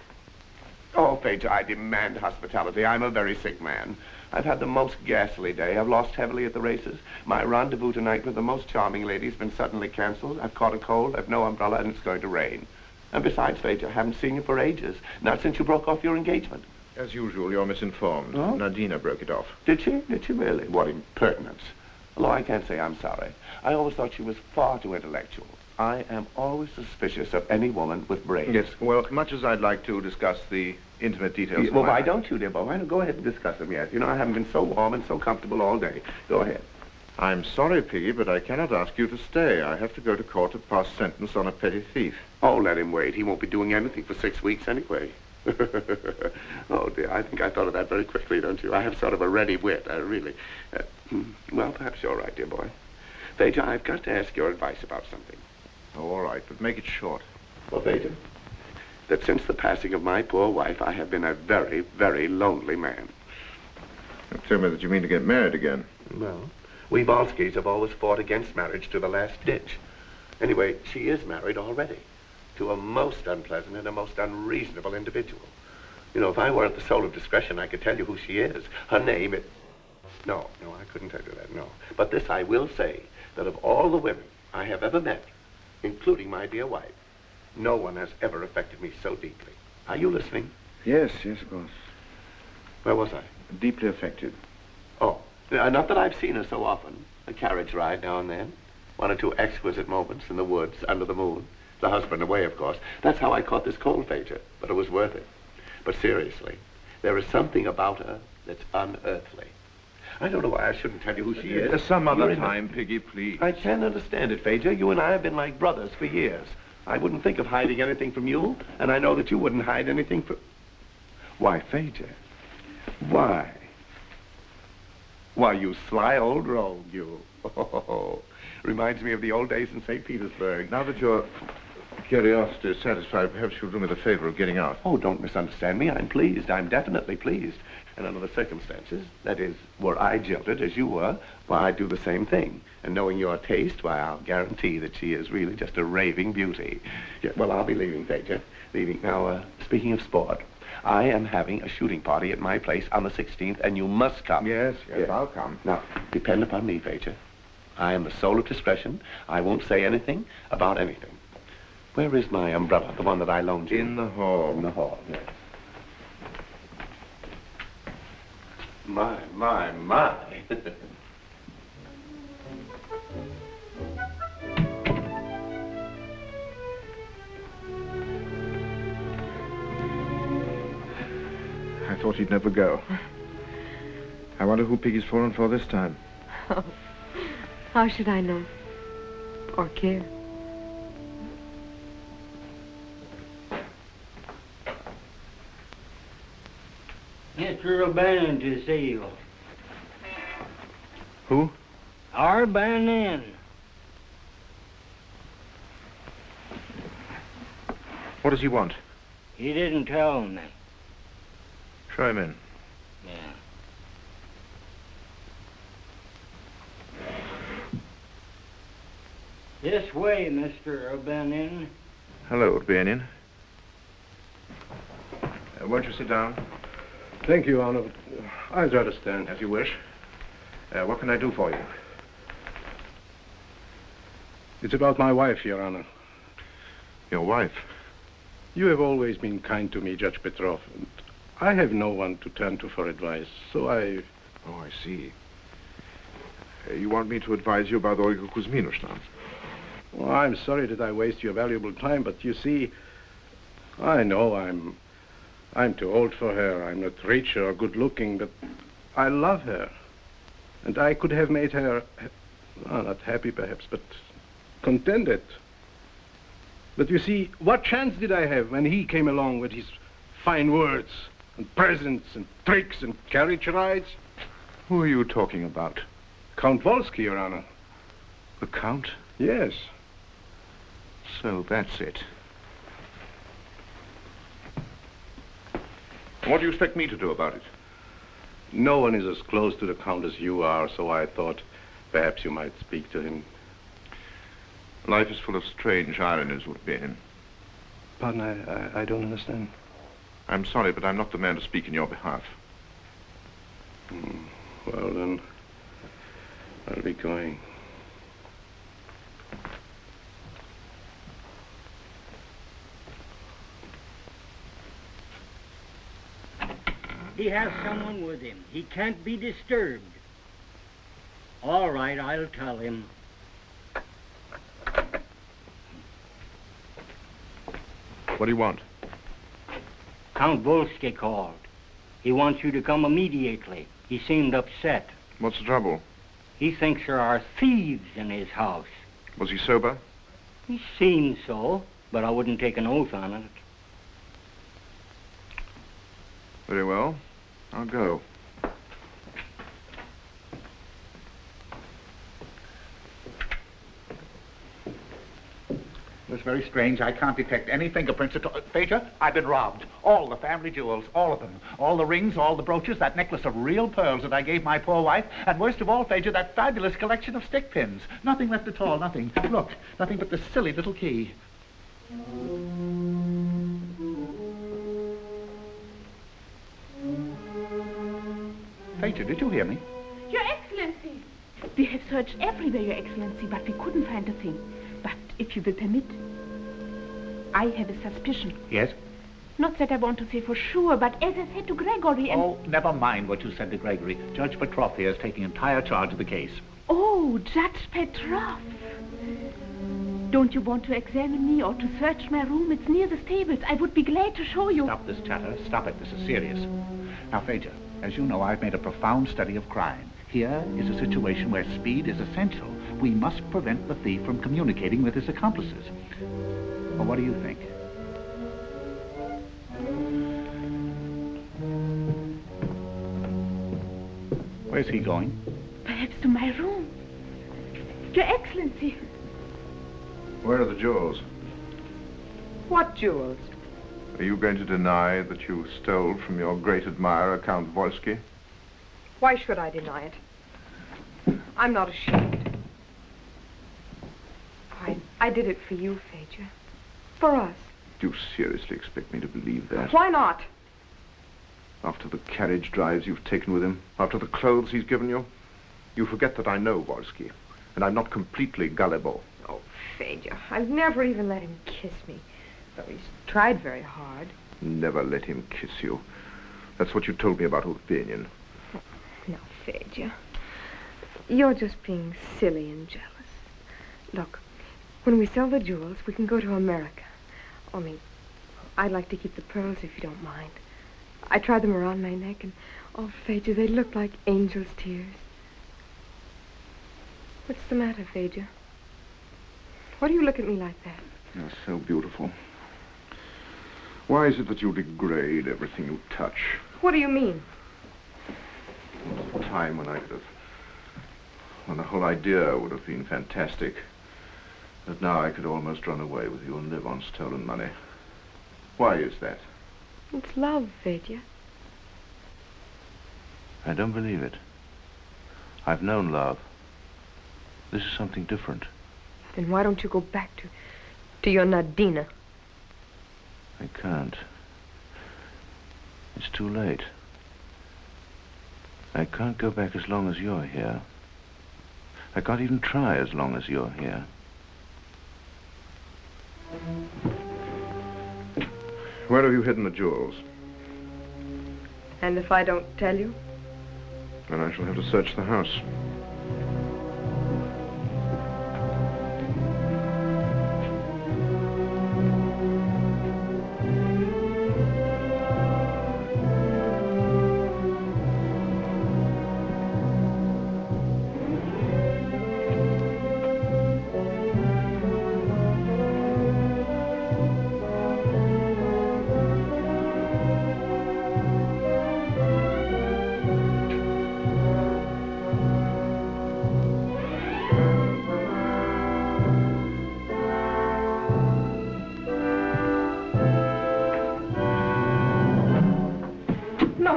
Oh, Fedor, I demand hospitality. I'm a very sick man. I've had the most ghastly day. I've lost heavily at the races. My rendezvous tonight with the most charming lady has been suddenly canceled. I've caught a cold, I've no umbrella, and it's going to rain. And besides, Fedor, I haven't seen you for ages. Not since you broke off your engagement. As usual, you're misinformed. Oh? Nadena broke it off. Did she? Did she really? What impertinence. Although I can't say I'm sorry. I always thought she was far too intellectual. I am always suspicious of any woman with brains. Yes, well, much as I'd like to discuss the intimate details of well, my why life. don't you, dear boy? Why don't go ahead and discuss them yet? You know, I haven't been so warm and so comfortable all day. Go ahead. I'm sorry, Piggy, but I cannot ask you to stay. I have to go to court to pass sentence on a petty thief. Oh, let him wait. He won't be doing anything for 6 weeks anyway. Oh, dear, I think I thought of that very quickly, don't you? I have sort of a ready wit, really. Well, perhaps you're right, dear boy. Fedor, I've got to ask your advice about something. Oh, all right, but make it short. Well, Fedor, that since the passing of my poor wife, I have been a very, very lonely man. You tell me that you mean to get married again. Well, we Volskys have always fought against marriage to the last ditch. Anyway, she is married already to a most unpleasant and a most unreasonable individual. You know, if I weren't the soul of discretion, I could tell you who she is. Her name is... No, I couldn't tell you that, no. But this I will say, that of all the women I have ever met, including my dear wife, no one has ever affected me so deeply. Are you listening? Yes, of course. Where was I? Deeply affected. Oh, not that I've seen her so often. A carriage ride now and then. 1 or 2 exquisite moments in the woods, under the moon. The husband away, of course. That's how I caught this cold, Fedor, but it was worth it. But seriously, there is something about her that's unearthly. I don't know why I shouldn't tell you who she is. Some other time, Piggy, please. I can't understand it, Fedor. You and I have been like brothers for years. I wouldn't think of hiding anything from you, and I know that you wouldn't hide anything from... Why, Fedor? Why? Why, you sly old rogue, you. Oh, reminds me of the old days in St. Petersburg. Now that you're curiosity is satisfied, perhaps you'll do me the favor of getting out. Oh, don't misunderstand me. I'm pleased. I'm definitely pleased. And under the circumstances, that is, were I jilted as you were, why, I'd do the same thing. And knowing your taste, why, I'll guarantee that she is really just a raving beauty. Yeah, well, I'll be leaving, Fedor. Leaving. Now, speaking of sport, I am having a shooting party at my place on the 16th, and you must come. Yes, I'll come. Now, depend upon me, Fedor. I am the soul of discretion. I won't say anything about anything. Where is my umbrella, the one that I loaned you? In the hall. In the hall, yes. My. I thought he'd never go. I wonder who Piggy's fallen for this time. Oh, how should I know? Or care? Mr. Urbenin to see you. Who? Urbenin. What does he want? He didn't tell me. Show him in. Yeah. This way, Mr. Urbenin. Hello, Urbenin. Won't you sit down? Thank you, Honor. I'd rather stand. As you wish. What can I do for you? It's about my wife, Your Honor. Your wife? You have always been kind to me, Judge Petroff, and I have no one to turn to for advice, so I... Oh, I see. You want me to advise you about Olga Kuzminichna? Well, I'm sorry that I waste your valuable time, but you see, I know I'm too old for her. I'm not rich or good-looking, but I love her. And I could have made her, well, not happy perhaps, but contented. But you see, what chance did I have when he came along with his fine words and presents and tricks and carriage rides? Who are you talking about? Count Volsky, Your Honor. The Count? Yes. So that's it. What do you expect me to do about it? No one is as close to the Count as you are, so I thought perhaps you might speak to him. Life is full of strange ironies, Urbenin. Pardon, I don't understand. I'm sorry, but I'm not the man to speak in your behalf. Well, then, I'll be going. He has someone with him. He can't be disturbed. All right, I'll tell him. What do you want? Count Volsky called. He wants you to come immediately. He seemed upset. What's the trouble? He thinks there are thieves in his house. Was he sober? He seemed so, but I wouldn't take an oath on it. Very well. I'll go. It's very strange. I can't detect any fingerprints at all. Fedor, I've been robbed. All the family jewels, all of them. All the rings, all the brooches, that necklace of real pearls that I gave my poor wife, and worst of all, Fedor, that fabulous collection of stick pins. Nothing left at all, nothing. Look, nothing but this silly little key. Fedor, did you hear me? Your Excellency! We have searched everywhere, Your Excellency, but we couldn't find a thing. But if you will permit, I have a suspicion. Yes? Not that I want to say for sure, but as I said to Gregory and... Oh, never mind what you said to Gregory. Judge Petroff here is taking entire charge of the case. Oh, Judge Petroff. Don't you want to examine me or to search my room? It's near the stables. I would be glad to show you. Stop this chatter. Stop it. This is serious. Now, Fedor, as you know, I've made a profound study of crime. Here is a situation where speed is essential. We must prevent the thief from communicating with his accomplices. Well, what do you think? Where's he going? Perhaps to my room. Your Excellency. Where are the jewels? What jewels? Are you going to deny that you stole from your great admirer, Count Volsky? Why should I deny it? I'm not ashamed. I did it for you, Fedor. For us. Do you seriously expect me to believe that? Why not? After the carriage drives you've taken with him, after the clothes he's given you, you forget that I know Volsky, and I'm not completely gullible. Oh, Fedor, I've never even let him kiss me, though he's tried very hard. Never let him kiss you. That's what you told me about Urbenin. No, Fedor. You're just being silly and jealous. Look, when we sell the jewels, we can go to America. Only, I'd like to keep the pearls if you don't mind. I tried them around my neck, and, oh, Fedor, they look like angel's tears. What's the matter, Fedor? Why do you look at me like that? You're so beautiful. Why is it that you degrade everything you touch? What do you mean? A time when when the whole idea would have been fantastic. But now I could almost run away with you and live on stolen money. Why is that? It's love, Fedor. I don't believe it. I've known love. This is something different. Then why don't you go back to your Nadena? I can't. It's too late. I can't go back as long as you're here. I can't even try as long as you're here. Where have you hidden the jewels? And if I don't tell you? Then I shall have to search the house.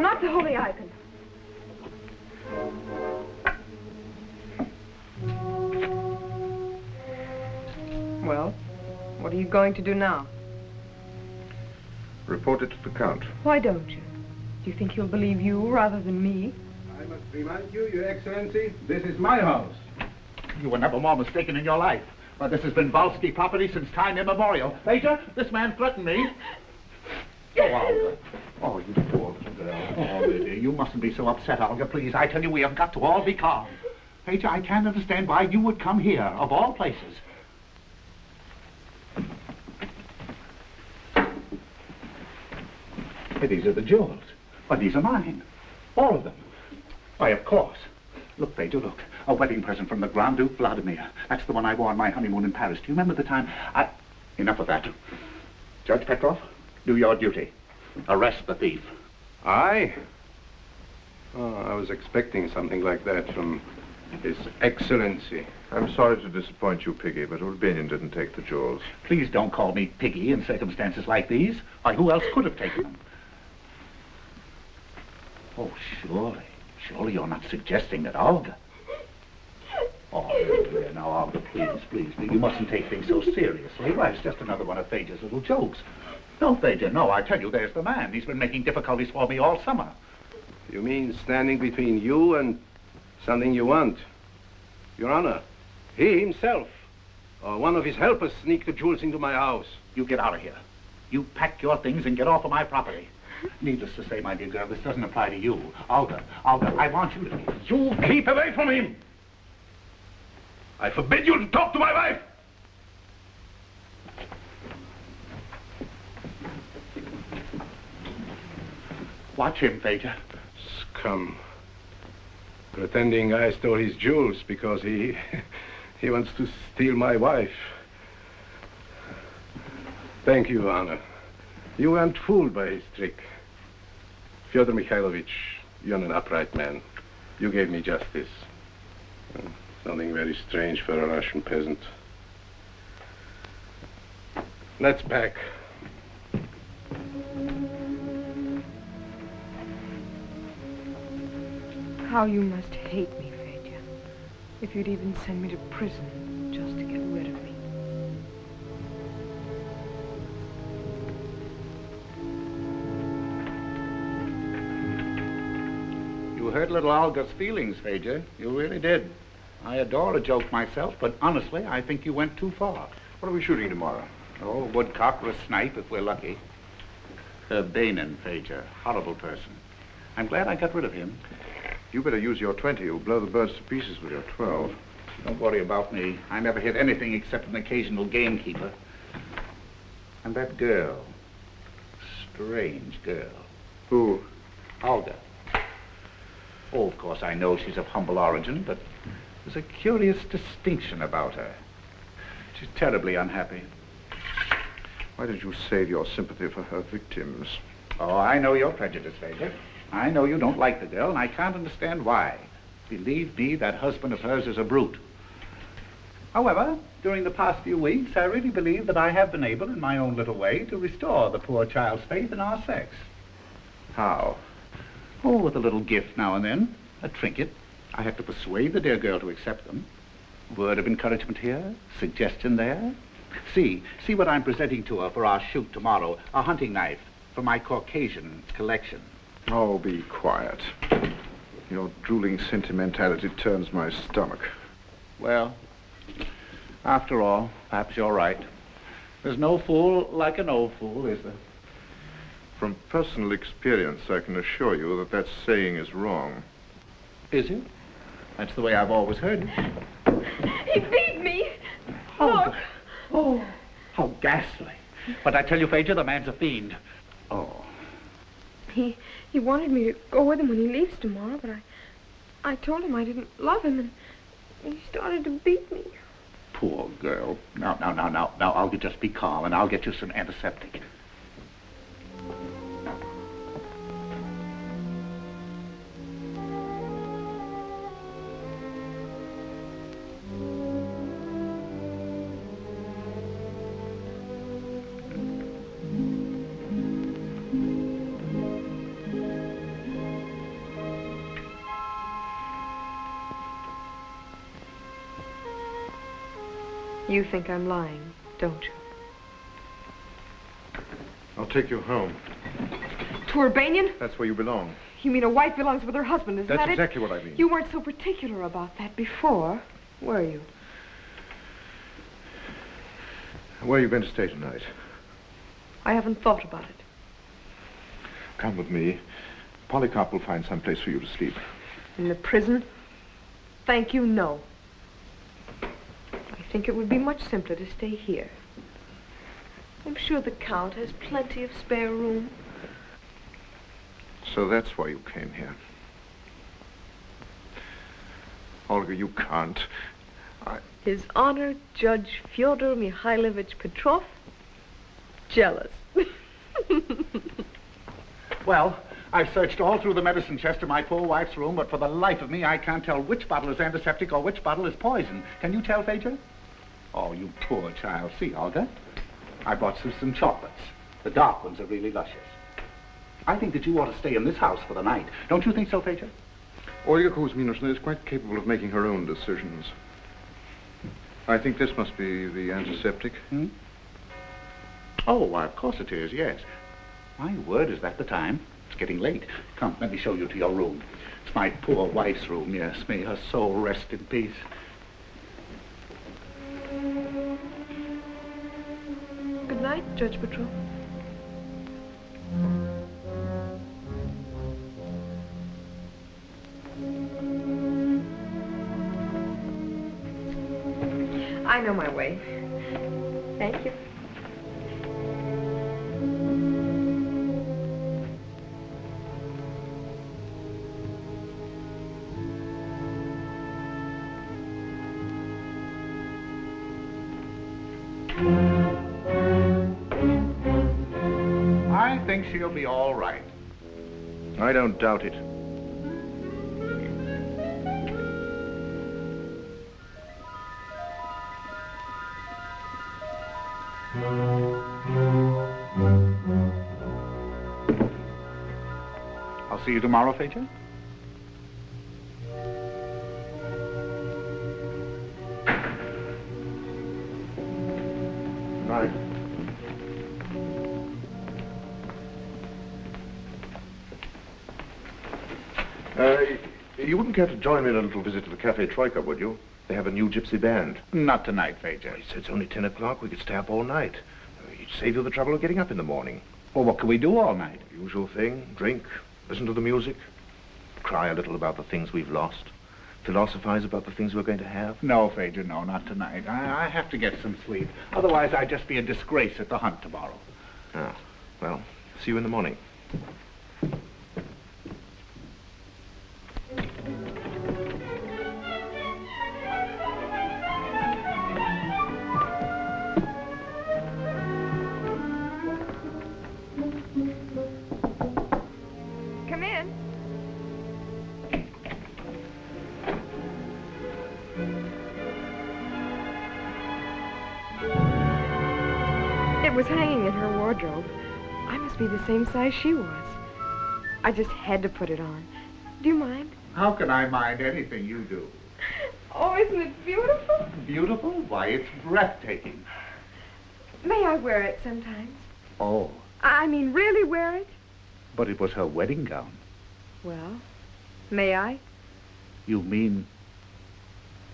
Not the holy icon. Well, what are you going to do now? Report it to the Count. Why don't you? Do you think he'll believe you rather than me? I must remind you, Your Excellency, this is my house. You were never more mistaken in your life. But this has been Volsky property since time immemorial. Fedor, this man threatened me. Oh, Olga. Oh, you poor little girl. Oh, Lydia, you mustn't be so upset, Olga, please. I tell you, we have got to all be calm. Fedor, I can't understand why you would come here, of all places. Hey, these are the jewels. Why, these are mine. All of them. Why, of course. Look, Fedor, look. A wedding present from the Grand Duke Vladimir. That's the one I wore on my honeymoon in Paris. Do you remember the time Enough of that. Judge Petroff, do your duty. Arrest the thief. I? Oh, I was expecting something like that from His Excellency. I'm sorry to disappoint you, Piggy, but Urbenin didn't take the jewels. Please don't call me Piggy in circumstances like these. Why, who else could have taken them? Oh, surely you're not suggesting that Olga... Oh, dear, now, Olga, please, you mustn't take things so seriously. Why, it's just another one of Fedor's little jokes. No, Fedor, no, I tell you, there's the man. He's been making difficulties for me all summer. You mean standing between you and something you want? Your Honor, he himself, or one of his helpers, sneaked the jewels into my house. You get out of here. You pack your things and get off of my property. Needless to say, my dear girl, this doesn't apply to you. Olga, I want you to leave. You keep away from him! I forbid you to talk to my wife! Watch him, Fedor. Scum. Pretending I stole his jewels because he wants to steal my wife. Thank you, Your Honor. You weren't fooled by his trick. Fedor Mikhailovich, you're an upright man. You gave me justice. Something very strange for a Russian peasant. Let's pack. How you must hate me, Fedor. If you'd even send me to prison just to get rid of me. You hurt little Olga's feelings, Fedor. You really did. I adore a joke myself, but honestly, I think you went too far. What are we shooting tomorrow? Oh, a woodcock or a snipe, if we're lucky. Urbenin, Fedor. Horrible person. I'm glad I got rid of him. You better use your 20. You'll blow the birds to pieces with your 12. Don't worry about me. I never hit anything except an occasional gamekeeper. And that girl. Strange girl. Who? Olga. Oh, of course, I know she's of humble origin, but there's a curious distinction about her. She's terribly unhappy. Why did you save your sympathy for her victims? Oh, I know your prejudice, Fedor. I know you don't like the girl, and I can't understand why. Believe me, that husband of hers is a brute. However, during the past few weeks, I really believe that I have been able, in my own little way, to restore the poor child's faith in our sex. How? Oh, with a little gift now and then, a trinket. I had to persuade the dear girl to accept them. Word of encouragement here, suggestion there. See what I'm presenting to her for our shoot tomorrow, a hunting knife for my Caucasian collection. Oh, be quiet. Your drooling sentimentality turns my stomach. Well, after all, perhaps you're right. There's no fool like an old fool, is there? From personal experience, I can assure you that that saying is wrong. Is it? That's the way I've always heard it. He beat me! Look! Oh, how ghastly. But I tell you, Fedor, the man's a fiend. Oh. He wanted me to go with him when he leaves tomorrow, but I told him I didn't love him, and he started to beat me. Poor girl. Now, Olga, just be calm, and I'll get you some antiseptic. You think I'm lying, don't you? I'll take you home. To Urbenin? That's where you belong. You mean a wife belongs with her husband, isn't that it? That's exactly what I mean. You weren't so particular about that before, were you? Where are you going to stay tonight? I haven't thought about it. Come with me. Polycarp will find some place for you to sleep. In the prison? Thank you, no. I think it would be much simpler to stay here. I'm sure the Count has plenty of spare room. So that's why you came here. Olga, you can't. His Honor, Judge Fedor Mikhailovich Petroff, jealous. Well, I've searched all through the medicine chest of my poor wife's room, but for the life of me, I can't tell which bottle is antiseptic or which bottle is poison. Can you tell, Fedor? Oh, you poor child. See, Olga, I bought some chocolates. The dark ones are really luscious. I think that you ought to stay in this house for the night. Don't you think so, Fedor? Olga Kuzminichna is quite capable of making her own decisions. I think this must be the antiseptic. Hmm? Oh, why, of course it is, yes. My word, is that the time? It's getting late. Come, let me show you to your room. It's my poor wife's room, yes. May her soul rest in peace. Good night, Judge Petroff. I know my way. Thank you. I think she'll be all right. I don't doubt it. I'll see you tomorrow, Fedor. You wouldn't care to join me in a little visit to the Cafe Troika, would you? They have a new gypsy band. Not tonight, Fedor. He said it's only 10 o'clock. We could stay up all night. It'd save you the trouble of getting up in the morning. Well, what can we do all night? Usual thing. Drink, listen to the music, cry a little about the things we've lost, philosophize about the things we're going to have. No, Fedor, no, not tonight. I have to get some sleep. Otherwise, I'd just be a disgrace at the hunt tomorrow. Ah, well, see you in the morning. Come in. It was hanging in her wardrobe. I must be the same size she was. I just had to put it on. Do you mind? How can I mind anything you do? Oh, isn't it beautiful? Beautiful? Why, it's breathtaking. May I wear it sometimes? Oh, I mean, really wear it? but it was her wedding gown. Well, may I? You mean...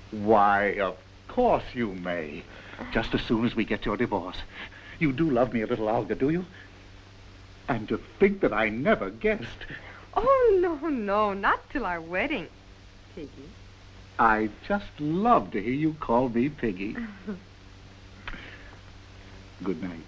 Why, of course you may. Just as soon as we get your divorce. You do love me a little, Olga, do you? And to think that I never guessed. Oh, no, not till our wedding, Piggy. I just love to hear you call me Piggy. Good night.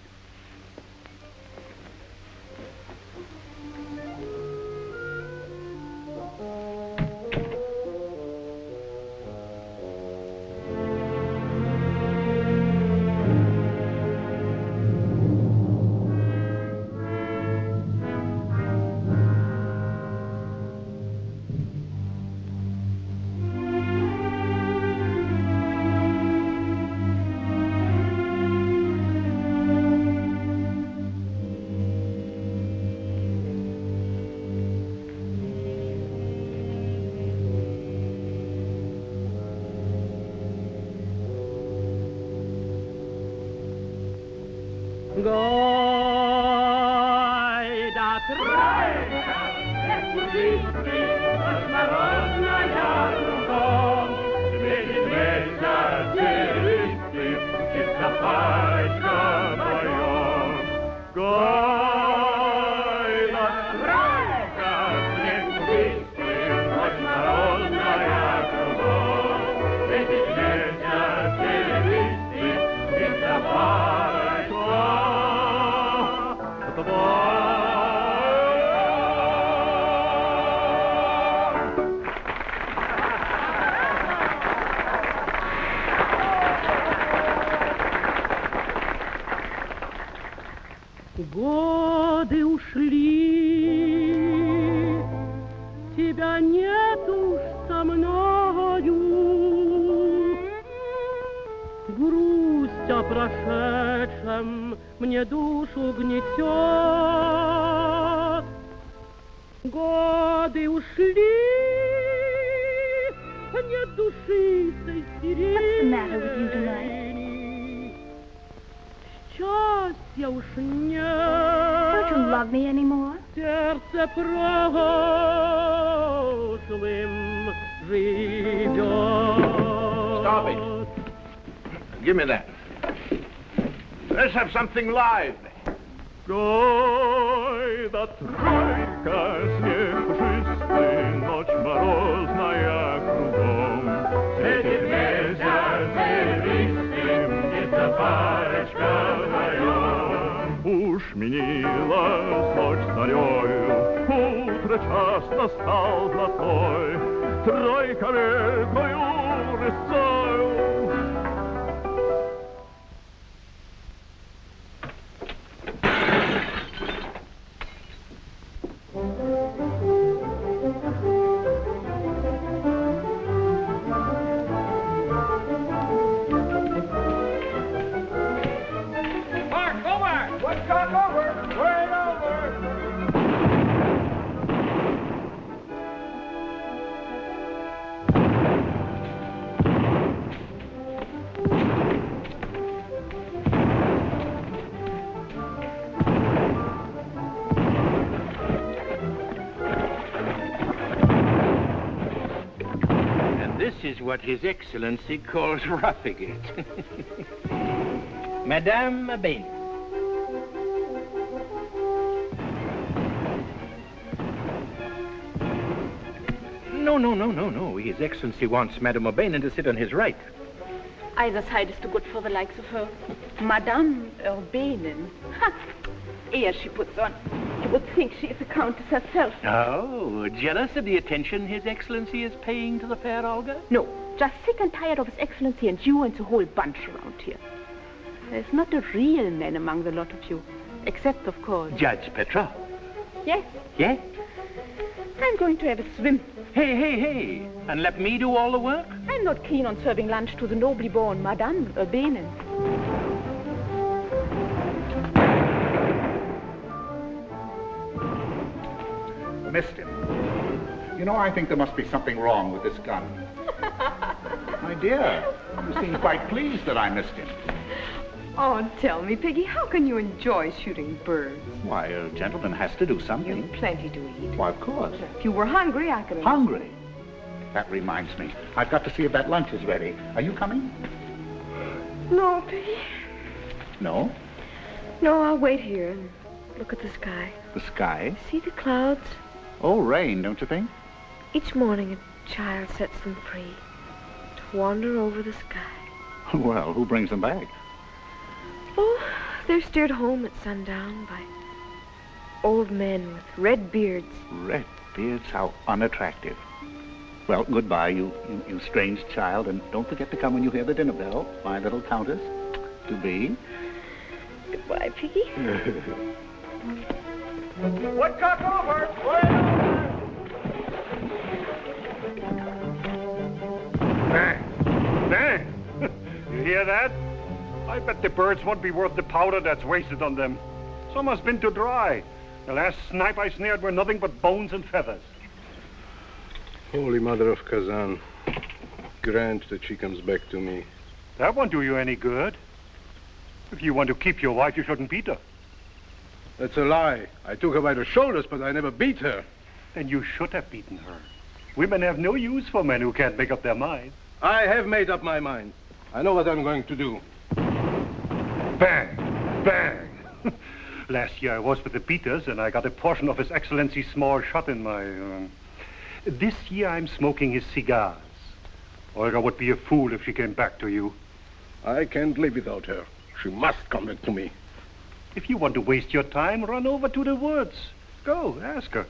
Годы ушли, тебя нет уж со мною. Грусть о прошедшем мне душу гнетет. Годы ушли, нет души сей сирени. What's the matter with you tonight? Счастья уж нет. Don't you love me anymore? Сердце прошлым живет. Stop it. Give me that. Let's have something live. Гой да тройка, снег пушистый, ночь морозная кругом. Светит месяц серебристым, птица парочка вдвоем. Уж сменилась ночь зарею, утро час настал золотой. Тройка медною рысцою. is what His Excellency calls roughing it. Madame Urbenin. No. His Excellency wants Madame Urbenin to sit on his right. Either side is too good for the likes of her. Madame Urbenin. Ha! Ere she puts on. You would think she is a countess herself. Oh, jealous of the attention His Excellency is paying to the fair Olga? No, just sick and tired of His Excellency and you and the whole bunch around here. There's not a real man among the lot of you. Except, of course... Judge Petroff. Yes. Yes? I'm going to have a swim. Hey. And let me do all the work? I'm not keen on serving lunch to the nobly born Madame Urbenin. Missed him. You know, I think there must be something wrong with this gun. My dear, you seem quite pleased that I missed him. Oh, tell me, Piggy, how can you enjoy shooting birds? Why, a gentleman has to do something. You've plenty to eat. Why, of course. If you were hungry, I could... Hungry? That reminds me. I've got to see if that lunch is ready. Are you coming? No, Piggy. No? No, I'll wait here and look at the sky. The sky? See the clouds? Oh, rain, don't you think? Each morning a child sets them free to wander over the sky. Well, who brings them back? Oh, they're steered home at sundown by old men with red beards. Red beards? How unattractive. Well, goodbye, you strange child, and don't forget to come when you hear the dinner bell, my little countess to be. Goodbye, Piggy. What got over? Bang! You hear that? I bet the birds won't be worth the powder that's wasted on them. Some has been too dry. The last snipe I snared were nothing but bones and feathers. Holy Mother of Kazan, grant that she comes back to me. That won't do you any good. If you want to keep your wife, you shouldn't beat her. That's a lie. I took her by the shoulders, but I never beat her. Then you should have beaten her. Women have no use for men who can't make up their minds. I have made up my mind. I know what I'm going to do. Bang! Bang! Last year I was with the beaters, and I got a portion of His Excellency's small shot in my... This year I'm smoking his cigars. Olga would be a fool if she came back to you. I can't live without her. She must come back to me. If you want to waste your time, run over to the woods. Go, ask her.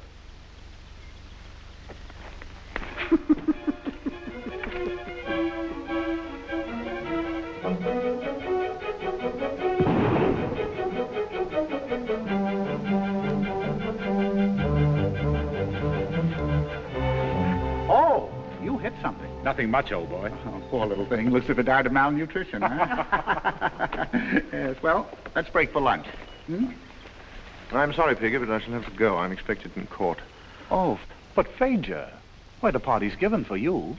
Oh, you hit something. Nothing much, old boy. Oh, poor little thing. Looks as if it died of malnutrition, huh? Yes, well, let's break for lunch. Hmm? I'm sorry, Piggy, but I shall have to go. I'm expected in court. Oh, but Fedor, why, the party's given for you.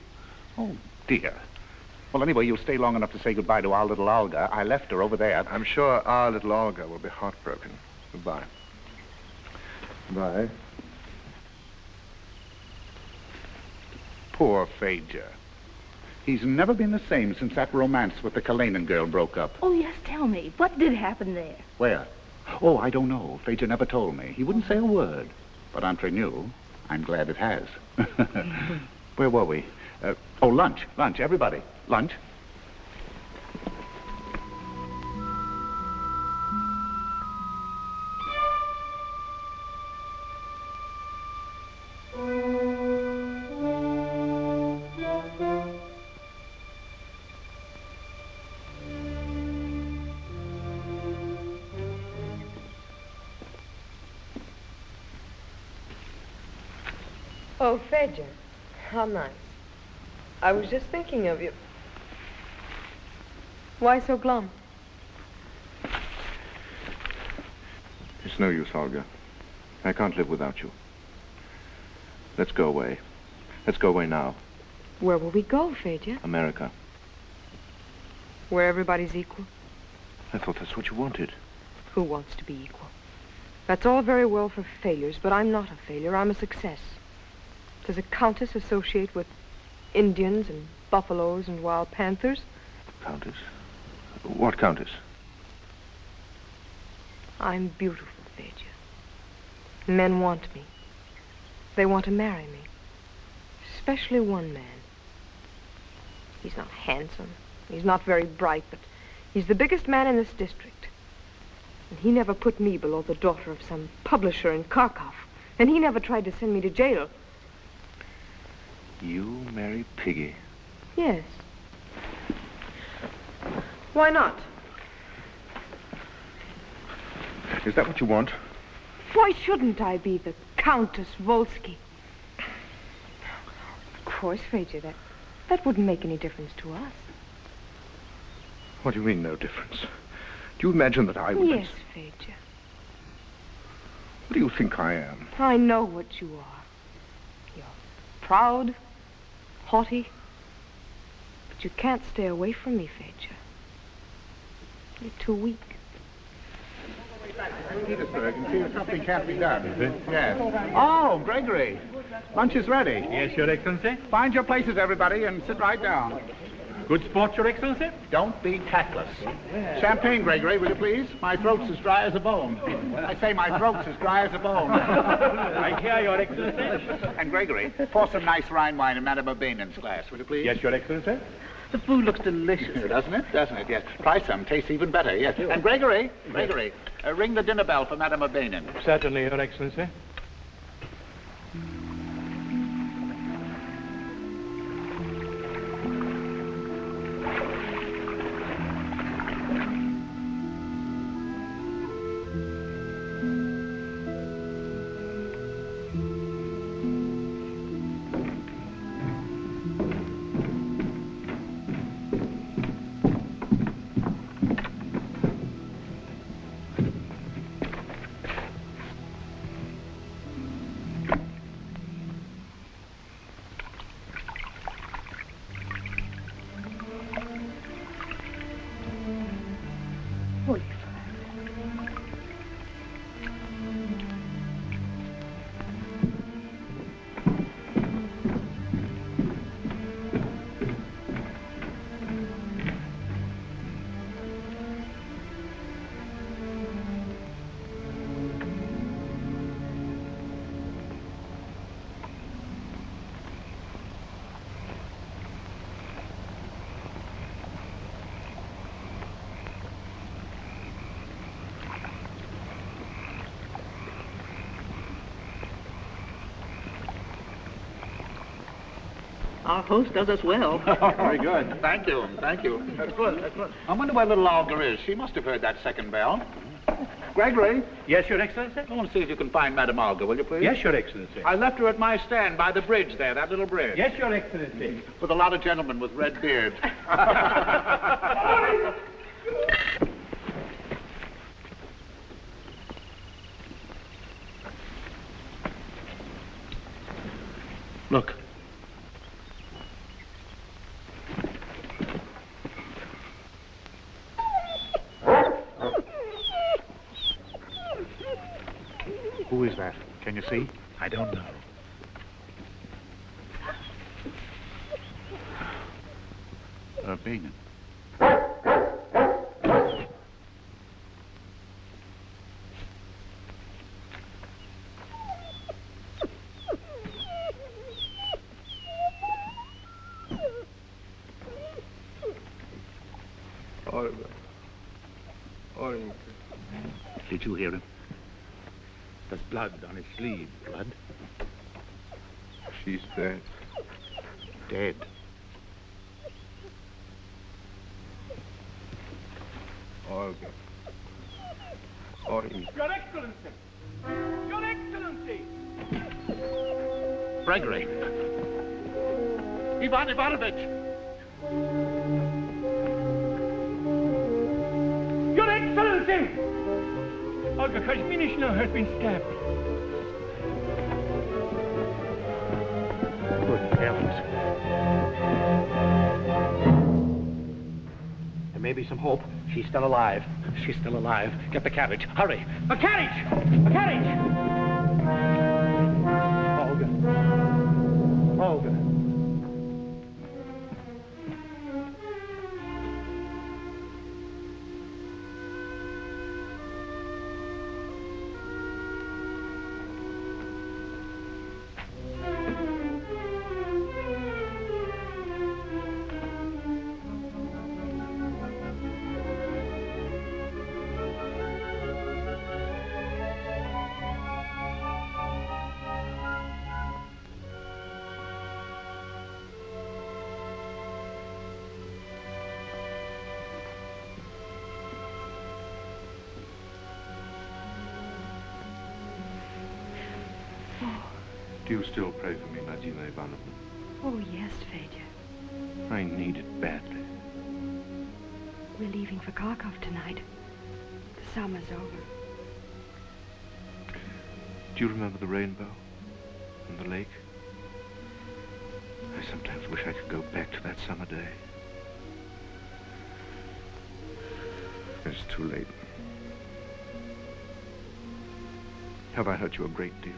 Oh, dear. Well, anyway, you'll stay long enough to say goodbye to our little Olga. I left her over there. I'm sure our little Olga will be heartbroken. Goodbye. Bye. Poor Fedor. He's never been the same since that romance with the Kalenin girl broke up. Oh, yes, tell me. What did happen there? Where? Oh, I don't know. Fedor never told me. He wouldn't say a word. But entre nous, I'm glad it has. Where were we? Lunch. Lunch, everybody. Lunch. Oh, Fedor, how nice. I was just thinking of you. Why so glum? It's no use, Olga. I can't live without you. Let's go away. Let's go away now. Where will we go, Fedor? America. Where everybody's equal? I thought that's what you wanted. Who wants to be equal? That's all very well for failures, but I'm not a failure. I'm a success. Does a countess associate with Indians and buffaloes and wild panthers. Countess? What countess? I'm beautiful, Fedor. Men want me. They want to marry me. Especially one man. He's not handsome. He's not very bright, but he's the biggest man in this district. And he never put me below the daughter of some publisher in Kharkov. And he never tried to send me to jail. You marry Piggy? Yes. Why not? Is that what you want? Why shouldn't I be the Countess Volsky? Of course, Fedor, that wouldn't make any difference to us. What do you mean, no difference? Do you imagine that I would... Yes, Fedor. What do you think I am? I know what you are. You're proud, haughty, but you can't stay away from me, Fedor. You're too weak. Petersburg and see if something can't be done. Yes. Oh, Gregory. Lunch is ready. Yes, Your Excellency. Find your places, everybody, and sit right down. Good sport, Your Excellency. Don't be tactless. Champagne, Gregory, will you please? My throat's as dry as a bone. I say my throat's as dry as a bone. I hear, Your Excellency. And Gregory, pour some nice Rhine wine in Madame Urbenen's glass, will you please? Yes, Your Excellency. The food looks delicious, doesn't it? Doesn't it? Yes. Try some. Tastes even better. Yes. And Gregory, ring the dinner bell for Madame Urbenin. Certainly, Your Excellency. Our host does us well. Very good. Thank you. Thank you. That's good. That's good. I wonder where little Olga is. She must have heard that second bell. Gregory. Yes, Your Excellency. Go and see if you can find Madame Olga, will you please? Yes, Your Excellency. I left her at my stand by the bridge there, that little bridge. Yes, Your Excellency. With a lot of gentlemen with red beards. Look. Who is that? Can you see? I don't know. Urbenin. Olga. Did you hear him? There's blood on his sleeve. Blood? She's dead. Dead. Olga. Olga. Your Excellency! Your Excellency! Gregory. Ivan Ivanovich! Your Excellency! Olga Kuzminichna has been stabbed. Good heavens. There may be some hope. She's still alive. She's still alive. Get the carriage. Hurry. A carriage! A carriage! Olga. Olga. Do you still pray for me, Nadina Ivanovna? Oh, yes, Fedor. I need it badly. We're leaving for Kharkov tonight. The summer's over. Do you remember the rainbow and the lake? I sometimes wish I could go back to that summer day. It's too late. Have I hurt you a great deal?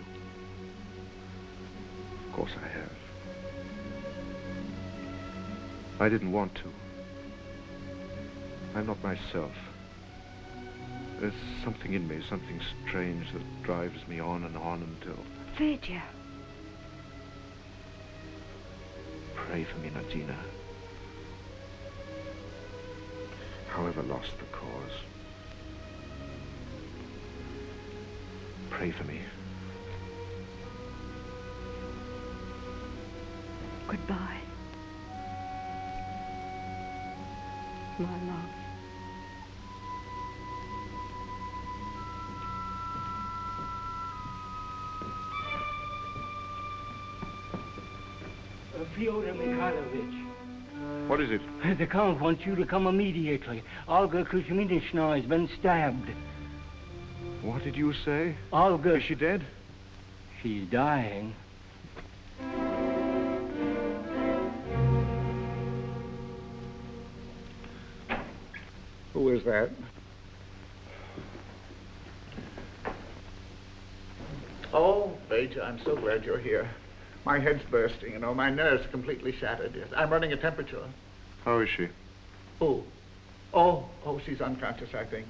Of course I have. I didn't want to. I'm not myself. There's something in me, something strange that drives me on until... Fedor. Pray for me, Nadina. However lost the cause. Pray for me. Goodbye. My love. Fedor Mikhailovich. What is it? The Count wants you to come immediately. Olga Kuzminichna has been stabbed. What did you say? Olga... Is she dead? She's dying. Who is that? Oh, Fedor, I'm so glad you're here. My head's bursting, you know. My nerves completely shattered. Yes. I'm running a temperature. How is she? Who? Oh, she's unconscious, I think.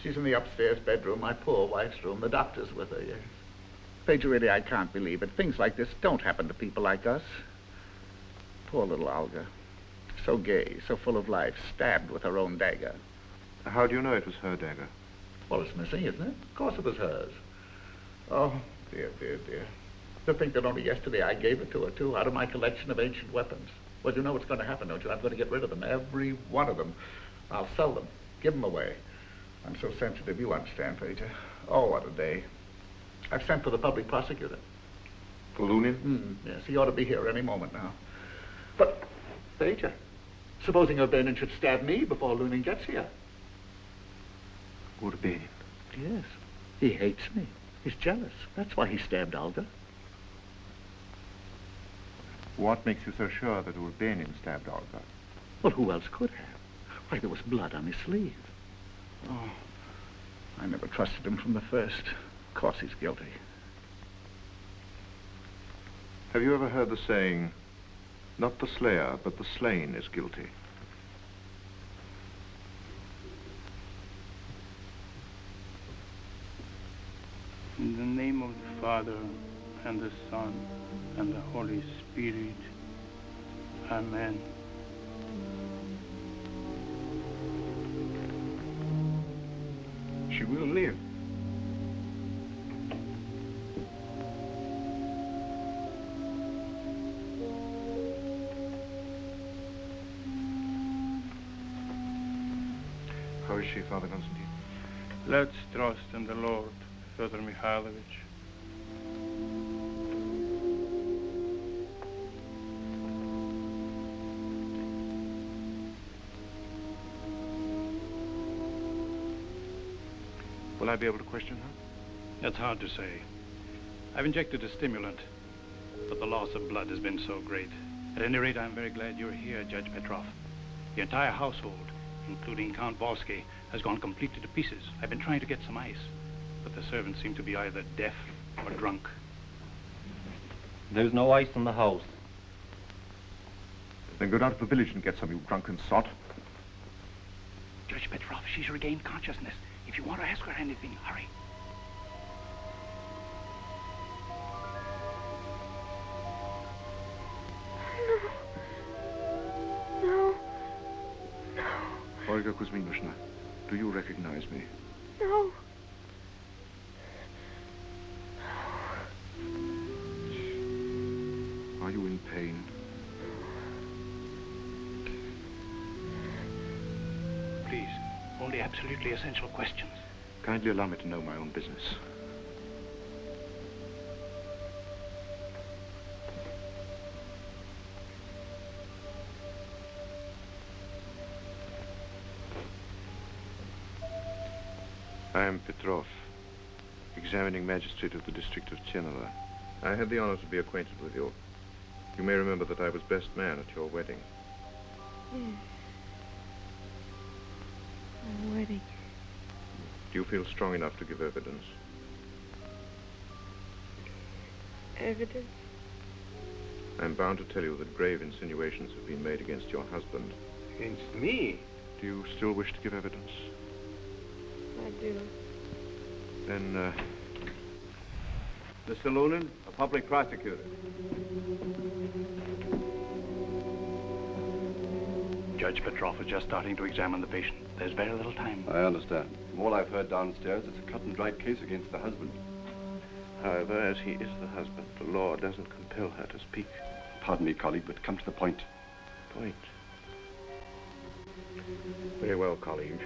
She's in the upstairs bedroom, my poor wife's room. The doctor's with her, yes. Fedor, really, I can't believe it. Things like this don't happen to people like us. Poor little Olga. So gay, so full of life, stabbed with her own dagger. How do you know it was her dagger? Well, it's missing, isn't it? Of course it was hers. Oh, dear, dear, dear. To think that only yesterday I gave it to her, too, out of my collection of ancient weapons. Well, you know what's going to happen, don't you? I'm going to get rid of them, every one of them. I'll sell them, give them away. I'm so sensitive, you understand, Fedor. Oh, what a day. I've sent for the public prosecutor. For Lunin? Yes, he ought to be here any moment now. But, Fedor, supposing Urbenin should stab me before Lunin gets here? Urbenin? Yes, he hates me. He's jealous. That's why he stabbed Olga. What makes you so sure that Urbenin stabbed Olga? Well, who else could have? Why, there was blood on his sleeve. Oh, I never trusted him from the first. Of course he's guilty. Have you ever heard the saying, not the slayer, but the slain is guilty? In the name of the Father, and the Son, and the Holy Spirit. Amen. She will live. How is she, Father Constantine? Let's trust in the Lord, Fedor Mikhailovich. Will I be able to question her? That's hard to say. I've injected a stimulant, but the loss of blood has been so great. At any rate, I'm very glad you're here, Judge Petroff. The entire household, including Count Volsky, has gone completely to pieces. I've been trying to get some ice, but the servants seem to be either deaf or drunk. There's no ice in the house. Then go down to the village and get some, you drunken sot. Judge Petroff, she's regained consciousness. If you want to ask her anything, hurry. No. Olga Kuzminichna, do you recognize me? No. Are you in pain? Please, only absolutely essential questions. Kindly allow me to know my own business. I am Petroff, examining magistrate of the district of Chienova. I had the honor to be acquainted with you. You may remember that I was best man at your wedding. Yes. A wedding. Do you feel strong enough to give evidence? Evidence? I'm bound to tell you that grave insinuations have been made against your husband. Against me? Do you still wish to give evidence? I do. Then, Mr. Rowland, a public prosecutor. Judge Petroff is just starting to examine the patient. There's very little time. I understand. From all I've heard downstairs, it's a cut-and-dried case against the husband. however, as he is the husband, the law doesn't compel her to speak. Pardon me, colleague, but come to the point. Point? Very well, colleague.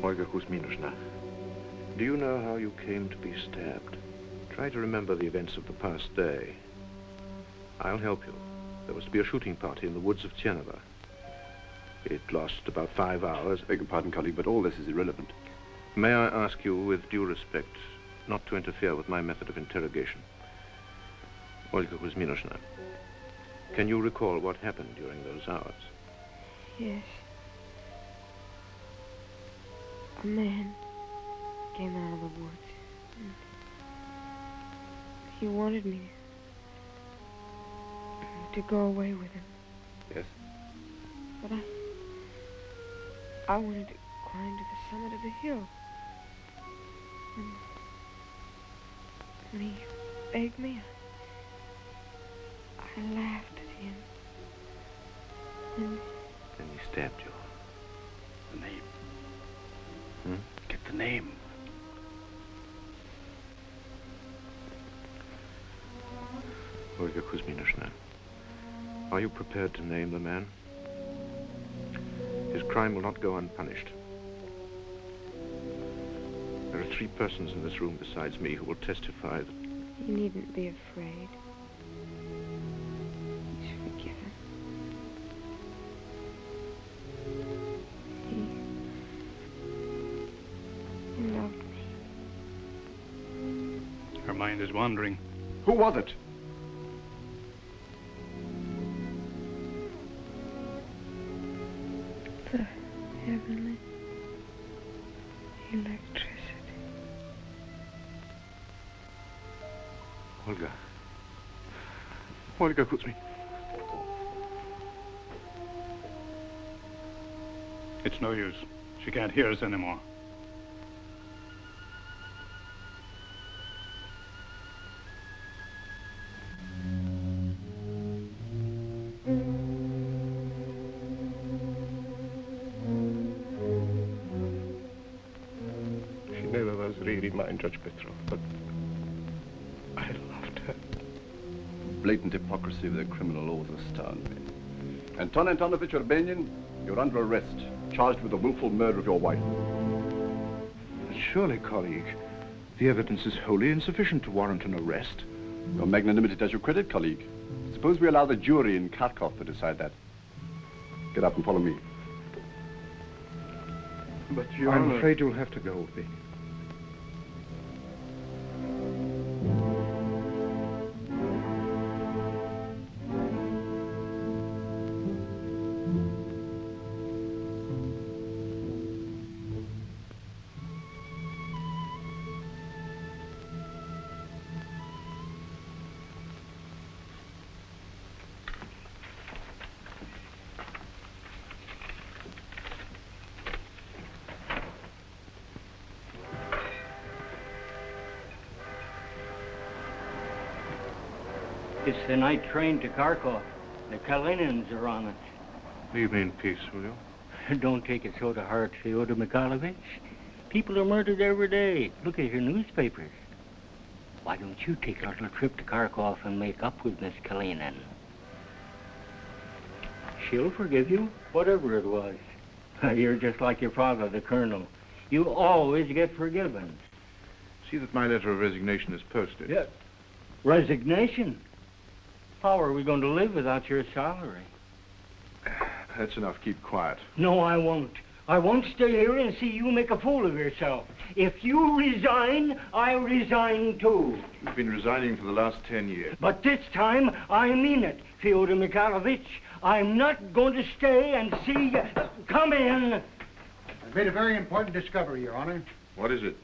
Olga Kuzminichna, do you know how you came to be stabbed? Try to remember the events of the past day. I'll help you. There was to be a shooting party in the woods of Chienova. It lost about 5 hours. I beg your pardon, colleague, but all this is irrelevant. May I ask you, with due respect, not to interfere with my method of interrogation? Olga Kuzminichna, can you recall what happened during those hours? Yes. A man came out of the woods. And he wanted me to go away with him. Yes? But I wanted to climb to the summit of the hill. And when he begged me, I laughed at him. And he stabbed you. The name. Hmm? Get the name. Olga Kuzminichna, are you prepared to name the man? His crime will not go unpunished. There are 3 persons in this room besides me who will testify that... You needn't be afraid. He's forgiven. He loved me. Her mind is wandering. Who was it? The heavenly electricity. Olga. Olga Kuzmi. It's no use. She can't hear us anymore. She never was really mine, Judge Petroff, but I loved her. Blatant hypocrisy of the criminal laws astound me. Anton Antonovich Urbenin, you're under arrest, charged with the willful murder of your wife. But surely, colleague, the evidence is wholly insufficient to warrant an arrest. Your magnanimity does you credit, colleague. Suppose we allow the jury in Kharkov to decide that. Get up and follow me. But I'm afraid you'll have to go with me. It's the night train to Kharkov. The Kalenins are on it. Leave me in peace, will you? Don't take it so to heart, Fedor Mikhailovich. People are murdered every day. Look at your newspapers. Why don't you take a little trip to Kharkov and make up with Miss Kalenin? She'll forgive you, whatever it was. You're just like your father, the colonel. You always get forgiven. See that my letter of resignation is posted. Yeah. Resignation? How are we going to live without your salary? That's enough. Keep quiet. No, I won't. I won't stay here and see you make a fool of yourself. If you resign, I resign too. You've been resigning for the last 10 years. But this time, I mean it, Fedor Mikhailovich. I'm not going to stay and see you. Come in. I've made a very important discovery, Your Honor. What is it?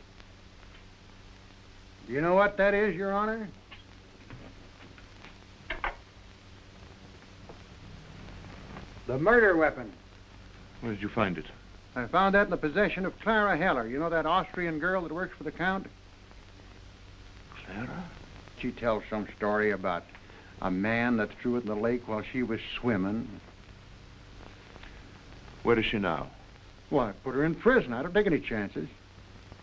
Do you know what that is, Your Honor? The murder weapon. Where did you find it? I found that in the possession of Clara Heller. You know that Austrian girl that works for the Count? Clara? She tells some story about a man that threw it in the lake while she was swimming. Where is she now? Well, I put her in prison. I don't take any chances.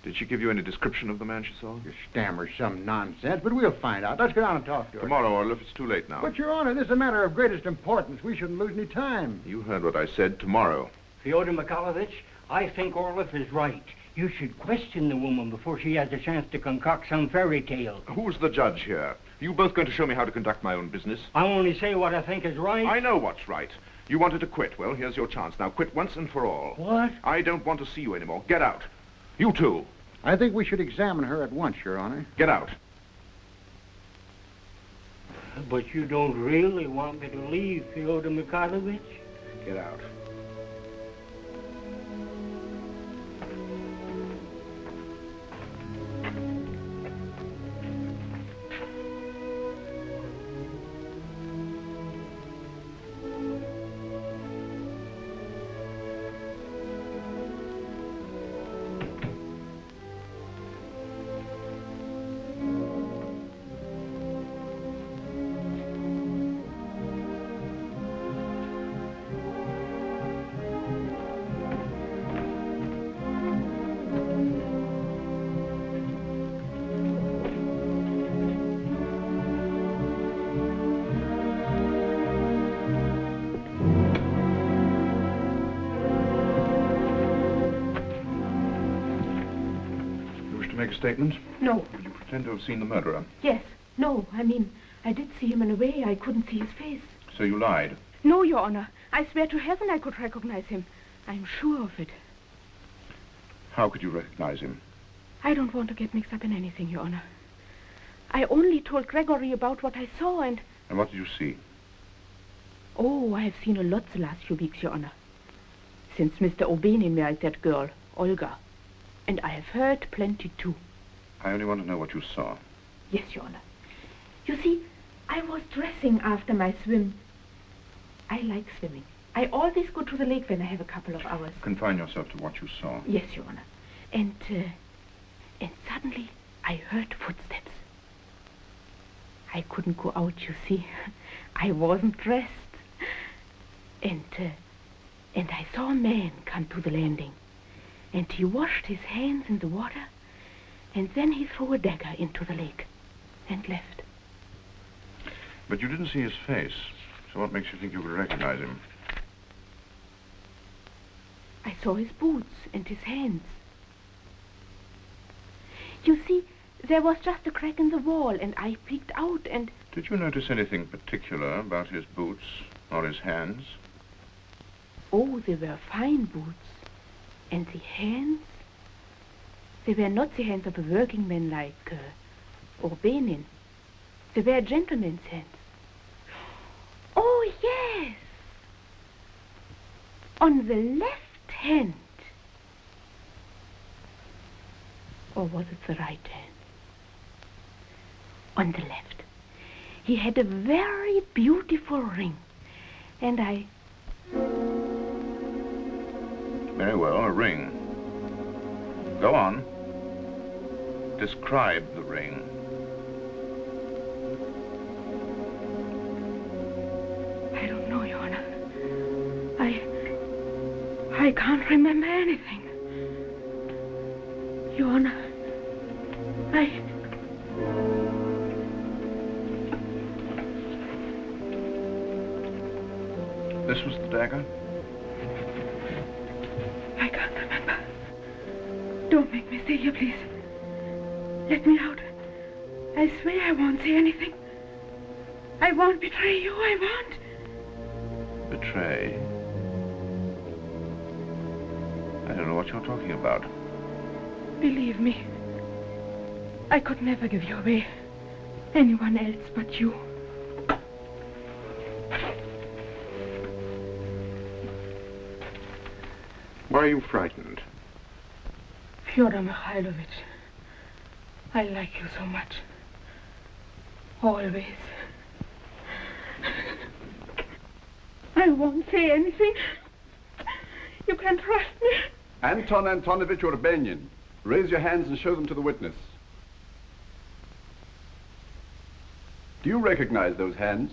Did she give you any description of the man she saw? You stammer some nonsense, but we'll find out. Let's go down and talk to her. Tomorrow, or if it's too late now. But, Your Honor, this is a matter of greatest importance. We shouldn't lose any time. You heard what I said. Tomorrow. Fyodor Mikhailovich, I think Orloff is right. You should question the woman before she has a chance to concoct some fairy tale. Who's the judge here? Are you both going to show me how to conduct my own business? I only say what I think is right. I know what's right. You wanted to quit. Well, here's your chance. Now quit once and for all. What? I don't want to see you anymore. Get out. You too. I think we should examine her at once, Your Honor. Get out. But you don't really want me to leave, Fyodor Mikhailovich? Get out. Make a statement? No. Did you pretend to have seen the murderer? Yes. No, I mean, I did see him in a way. I couldn't see his face. So you lied? No, Your Honor. I swear to heaven I could recognize him. I'm sure of it. How could you recognize him? I don't want to get mixed up in anything, Your Honor. I only told Gregory about what I saw and... And what did you see? Oh, I have seen a lot the last few weeks, Your Honor. Since Mr. Urbenin married that girl, Olga. And I have heard plenty, too. I only want to know what you saw. Yes, Your Honor. You see, I was dressing after my swim. I like swimming. I always go to the lake when I have a couple of hours. Confine yourself to what you saw. Yes, Your Honor. And suddenly I heard footsteps. I couldn't go out, you see. I wasn't dressed. And I saw a man come to the landing. And he washed his hands in the water, and then he threw a dagger into the lake and left. But you didn't see his face, so what makes you think you could recognize him? I saw his boots and his hands. You see, there was just a crack in the wall, and I peeked out and... Did you notice anything particular about his boots or his hands? Oh, they were fine boots. And the hands? They were not the hands of a working man like Urbenin. They were a gentleman's hands. Oh, yes! On the left hand. Or was it the right hand? On the left. He had a very beautiful ring. And I... Very well, a ring. Go on. Describe the ring. I don't know, Your Honor. I can't remember anything. Your Honor, This was the dagger? I can't remember. Don't make me stay here, please. Let me out. I swear I won't say anything. I won't betray you, I won't. Betray? I don't know what you're talking about. Believe me, I could never give you away. Anyone else but you. Why are you frightened? Fedor Mikhailovich, I like you so much. Always. I won't say anything. You can trust me. Anton Antonovich Urbenin, raise your hands and show them to the witness. Do you recognize those hands?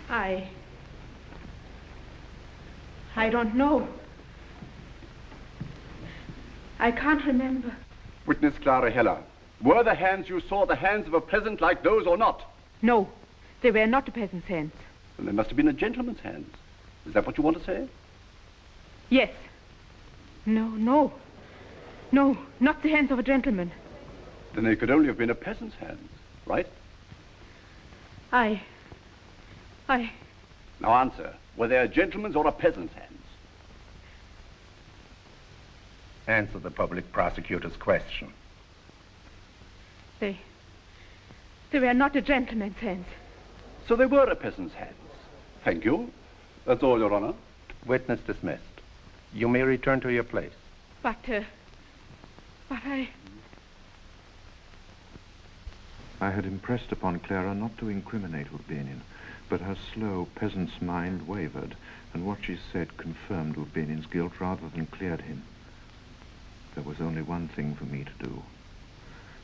I don't know. I can't remember. Witness Clara Heller, were the hands you saw the hands of a peasant like those or not? No, they were not a peasant's hands. Then they must have been a gentleman's hands. Is that what you want to say? Yes. No, not the hands of a gentleman. Then they could only have been a peasant's hands, right? Now answer. Were they a gentleman's or a peasant's hands? Answer the public prosecutor's question. They were not a gentleman's hands. So they were a peasant's hands. Thank you. That's all, Your Honor. Witness dismissed. You may return to your place. But I had impressed upon Clara not to incriminate Urbenin, but her slow peasant's mind wavered, and what she said confirmed Urbenin's guilt rather than cleared him. There was only one thing for me to do.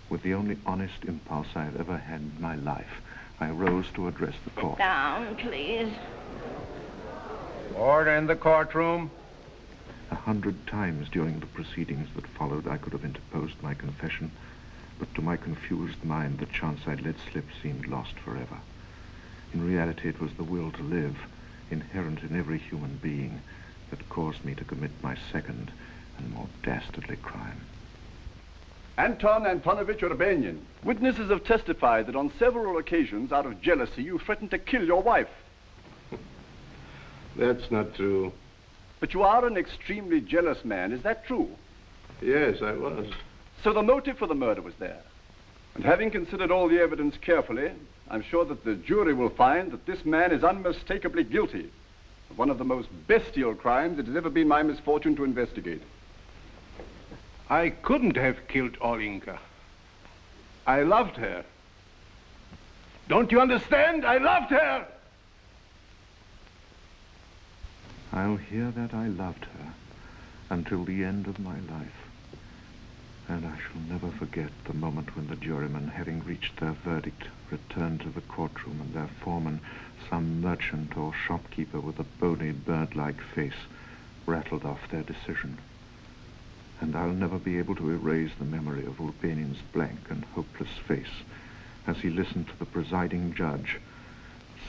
With the only honest impulse I have ever had in my life, I rose to address the court. Sit down, please. Order in the courtroom. 100 times during the proceedings that followed, I could have interposed my confession, but to my confused mind, the chance I'd let slip seemed lost forever. In reality, it was the will to live, inherent in every human being, that caused me to commit my second and more dastardly crime. Anton Antonovich Urbenin, witnesses have testified that on several occasions, out of jealousy, you threatened to kill your wife. That's not true. But you are an extremely jealous man, is that true? Yes, I was. So the motive for the murder was there. And having considered all the evidence carefully, I'm sure that the jury will find that this man is unmistakably guilty of one of the most bestial crimes it has ever been my misfortune to investigate. I couldn't have killed Olga. I loved her. Don't you understand? I loved her! I'll hear that I loved her until the end of my life. And I shall never forget the moment when the jurymen, having reached their verdict, returned to the courtroom and their foreman, some merchant or shopkeeper with a bony, bird-like face, rattled off their decision. And I'll never be able to erase the memory of Urbenin's blank and hopeless face as he listened to the presiding judge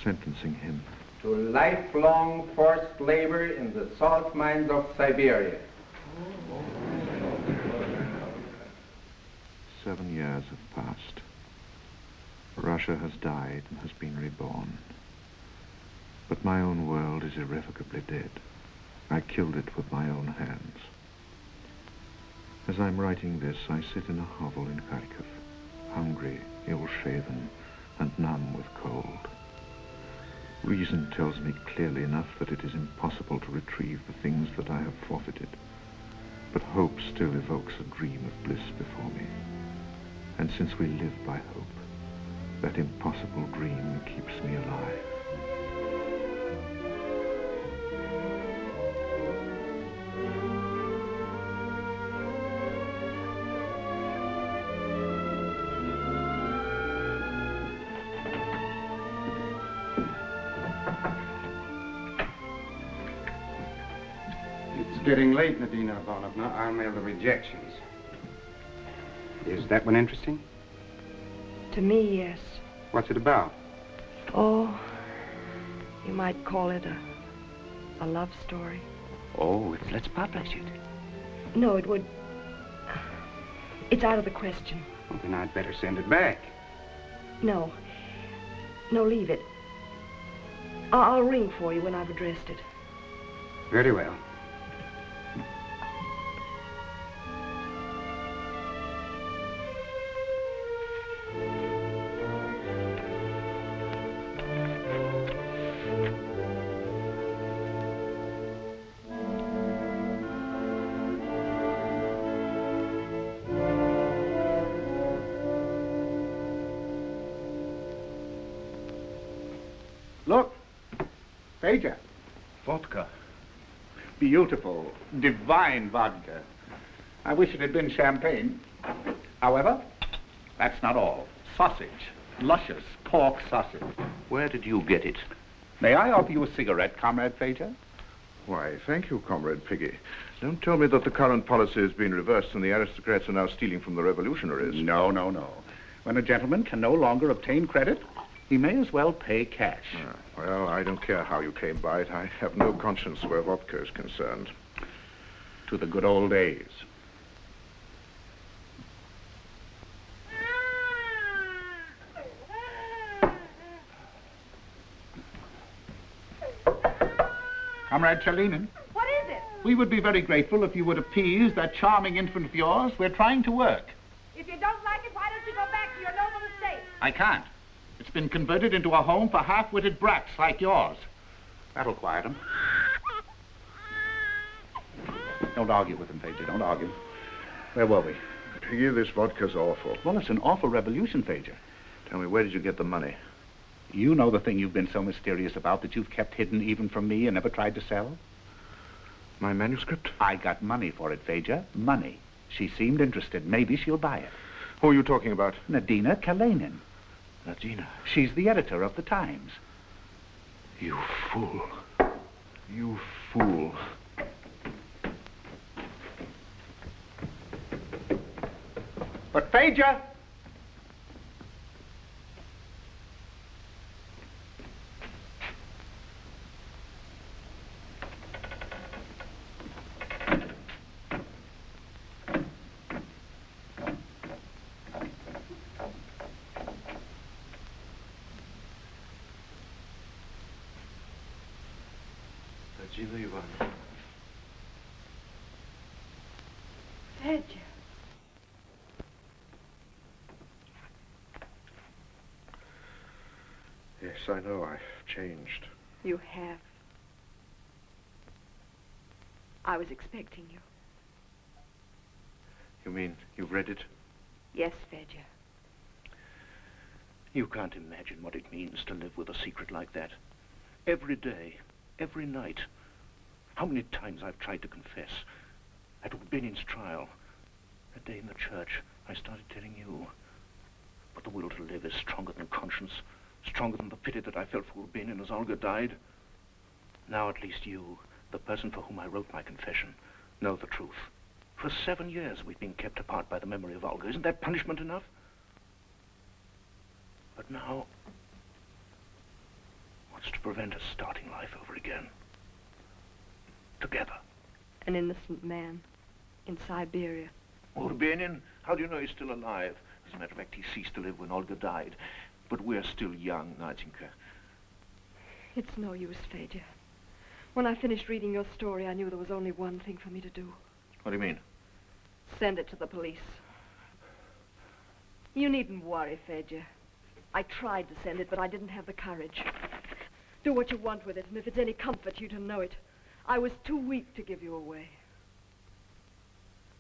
sentencing him to lifelong forced labor in the salt mines of Siberia. 7 years have passed. Russia has died and has been reborn. But my own world is irrevocably dead. I killed it with my own hands. As I'm writing this, I sit in a hovel in Kharkov, hungry, ill-shaven, and numb with cold. Reason tells me clearly enough that it is impossible to retrieve the things that I have forfeited. But hope still evokes a dream of bliss before me. And since we live by hope, that impossible dream keeps me alive. It's getting late, Nadena Ivanovna. I'll mail the rejections. Is that one interesting? To me, yes. What's it about? Oh, you might call it a love story. Oh, let's publish it. No, it would... It's out of the question. Well, then I'd better send it back. No. No, leave it. I'll ring for you when I've addressed it. Very well. Look, Fedor. Vodka. Beautiful, divine vodka. I wish it had been champagne. However, that's not all. Sausage. Luscious pork sausage. Where did you get it? May I offer you a cigarette, Comrade Fedor? Why, thank you, Comrade Piggy. Don't tell me that the current policy has been reversed and the aristocrats are now stealing from the revolutionaries. No, no, no. When a gentleman can no longer obtain credit, he may as well pay cash. Well, I don't care how you came by it. I have no conscience where vodka is concerned. To the good old days. Comrade Kalenin. What is it? We would be very grateful if you would appease that charming infant of yours. We're trying to work. If you don't like it, why don't you go back to your noble estate? I can't. It's been converted into a home for half-witted brats like yours. That'll quiet them. Don't argue with him, Fedor. Don't argue. Where were we? Piggy, this vodka's awful. Well, it's an awful revolution, Fedor. Tell me, where did you get the money? You know the thing you've been so mysterious about that you've kept hidden even from me and never tried to sell? My manuscript? I got money for it, Fedor. Money. She seemed interested. Maybe she'll buy it. Who are you talking about? Nadena Kalenin. Nadena? She's the editor of the Times. You fool. You fool. But Fedor! Fedor. Yes, I know. I've changed. You have. I was expecting you. You mean you've read it? Yes, Fedor. You can't imagine what it means to live with a secret like that. Every day, every night. How many times I've tried to confess. At Urbenin's trial. That day in the church, I started telling you. But the will to live is stronger than conscience. Stronger than the pity that I felt for Urbenin as Olga died. Now at least you, the person for whom I wrote my confession, know the truth. For 7 years we've been kept apart by the memory of Olga. Isn't that punishment enough? But now, what's to prevent us starting life over again? Together. An innocent man in Siberia. Urbenin? How do you know he's still alive? As a matter of fact, he ceased to live when Olga died. But we're still young, Nadinka. It's no use, Fedor. When I finished reading your story, I knew there was only one thing for me to do. What do you mean? Send it to the police. You needn't worry, Fedor. I tried to send it, but I didn't have the courage. Do what you want with it, and if it's any comfort you to know it, I was too weak to give you away.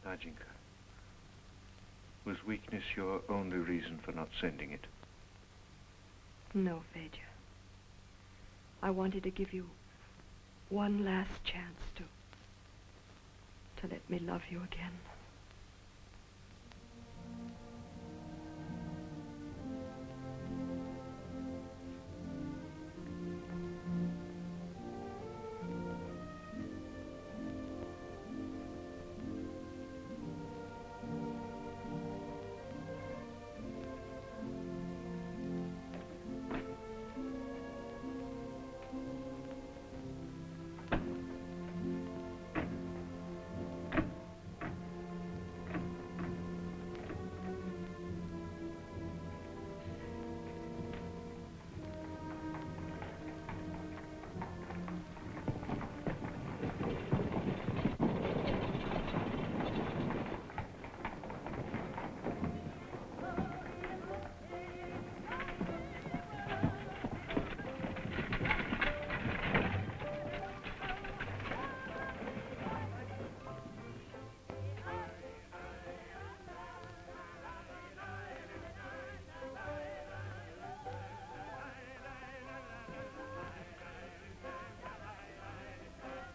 Nadinka, was weakness your only reason for not sending it? No, Fedor. I wanted to give you one last chance to let me love you again.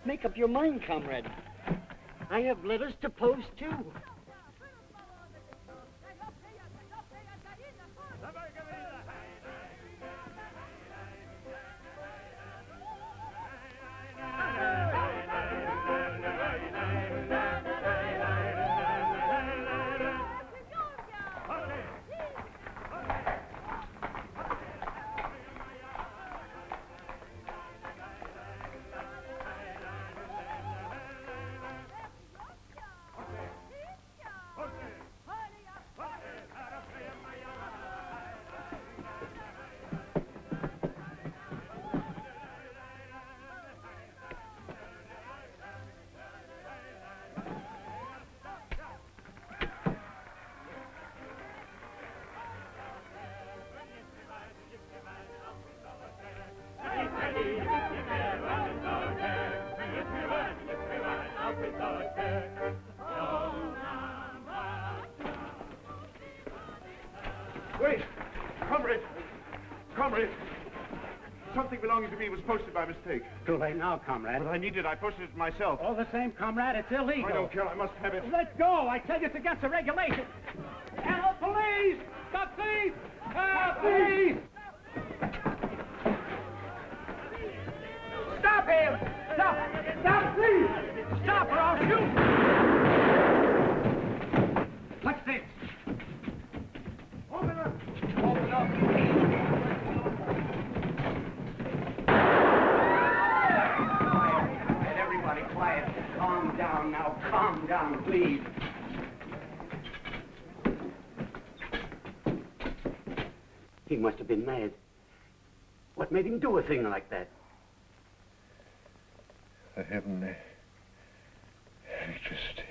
Make up your mind, comrade. I have letters to post, too. Wait! Comrade! Comrade! Something belonging to me was posted by mistake. Too late now, comrade. But I need it. I posted it myself. All the same, comrade, it's illegal. I don't care. I must have it. Let go! I tell you, it's against the regulations. Help, police! Stop thief! Help, police! Stop him! Stop! Stop, please! Stop or I'll shoot! What's this? Open up! Open up! Quiet, everybody, quiet. Calm down now. Calm down, please. He must have been mad. What made him do a thing like that? I haven't electricity.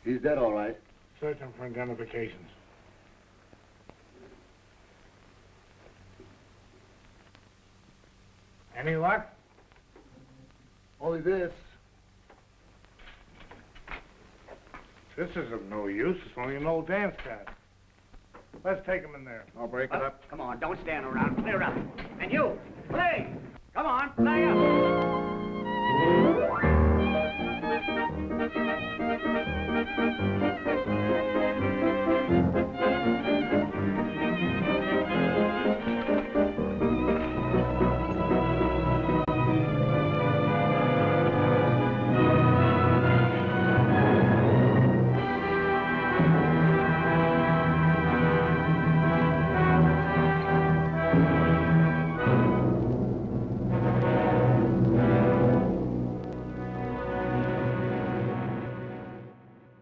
He's dead, all right. Search him for identifications. Any luck? Only this. This is of no use. It's only an old dance card. Let's take him in there. I'll break it up. Come on, don't stand around. Clear up. And you, play! Come on, play up!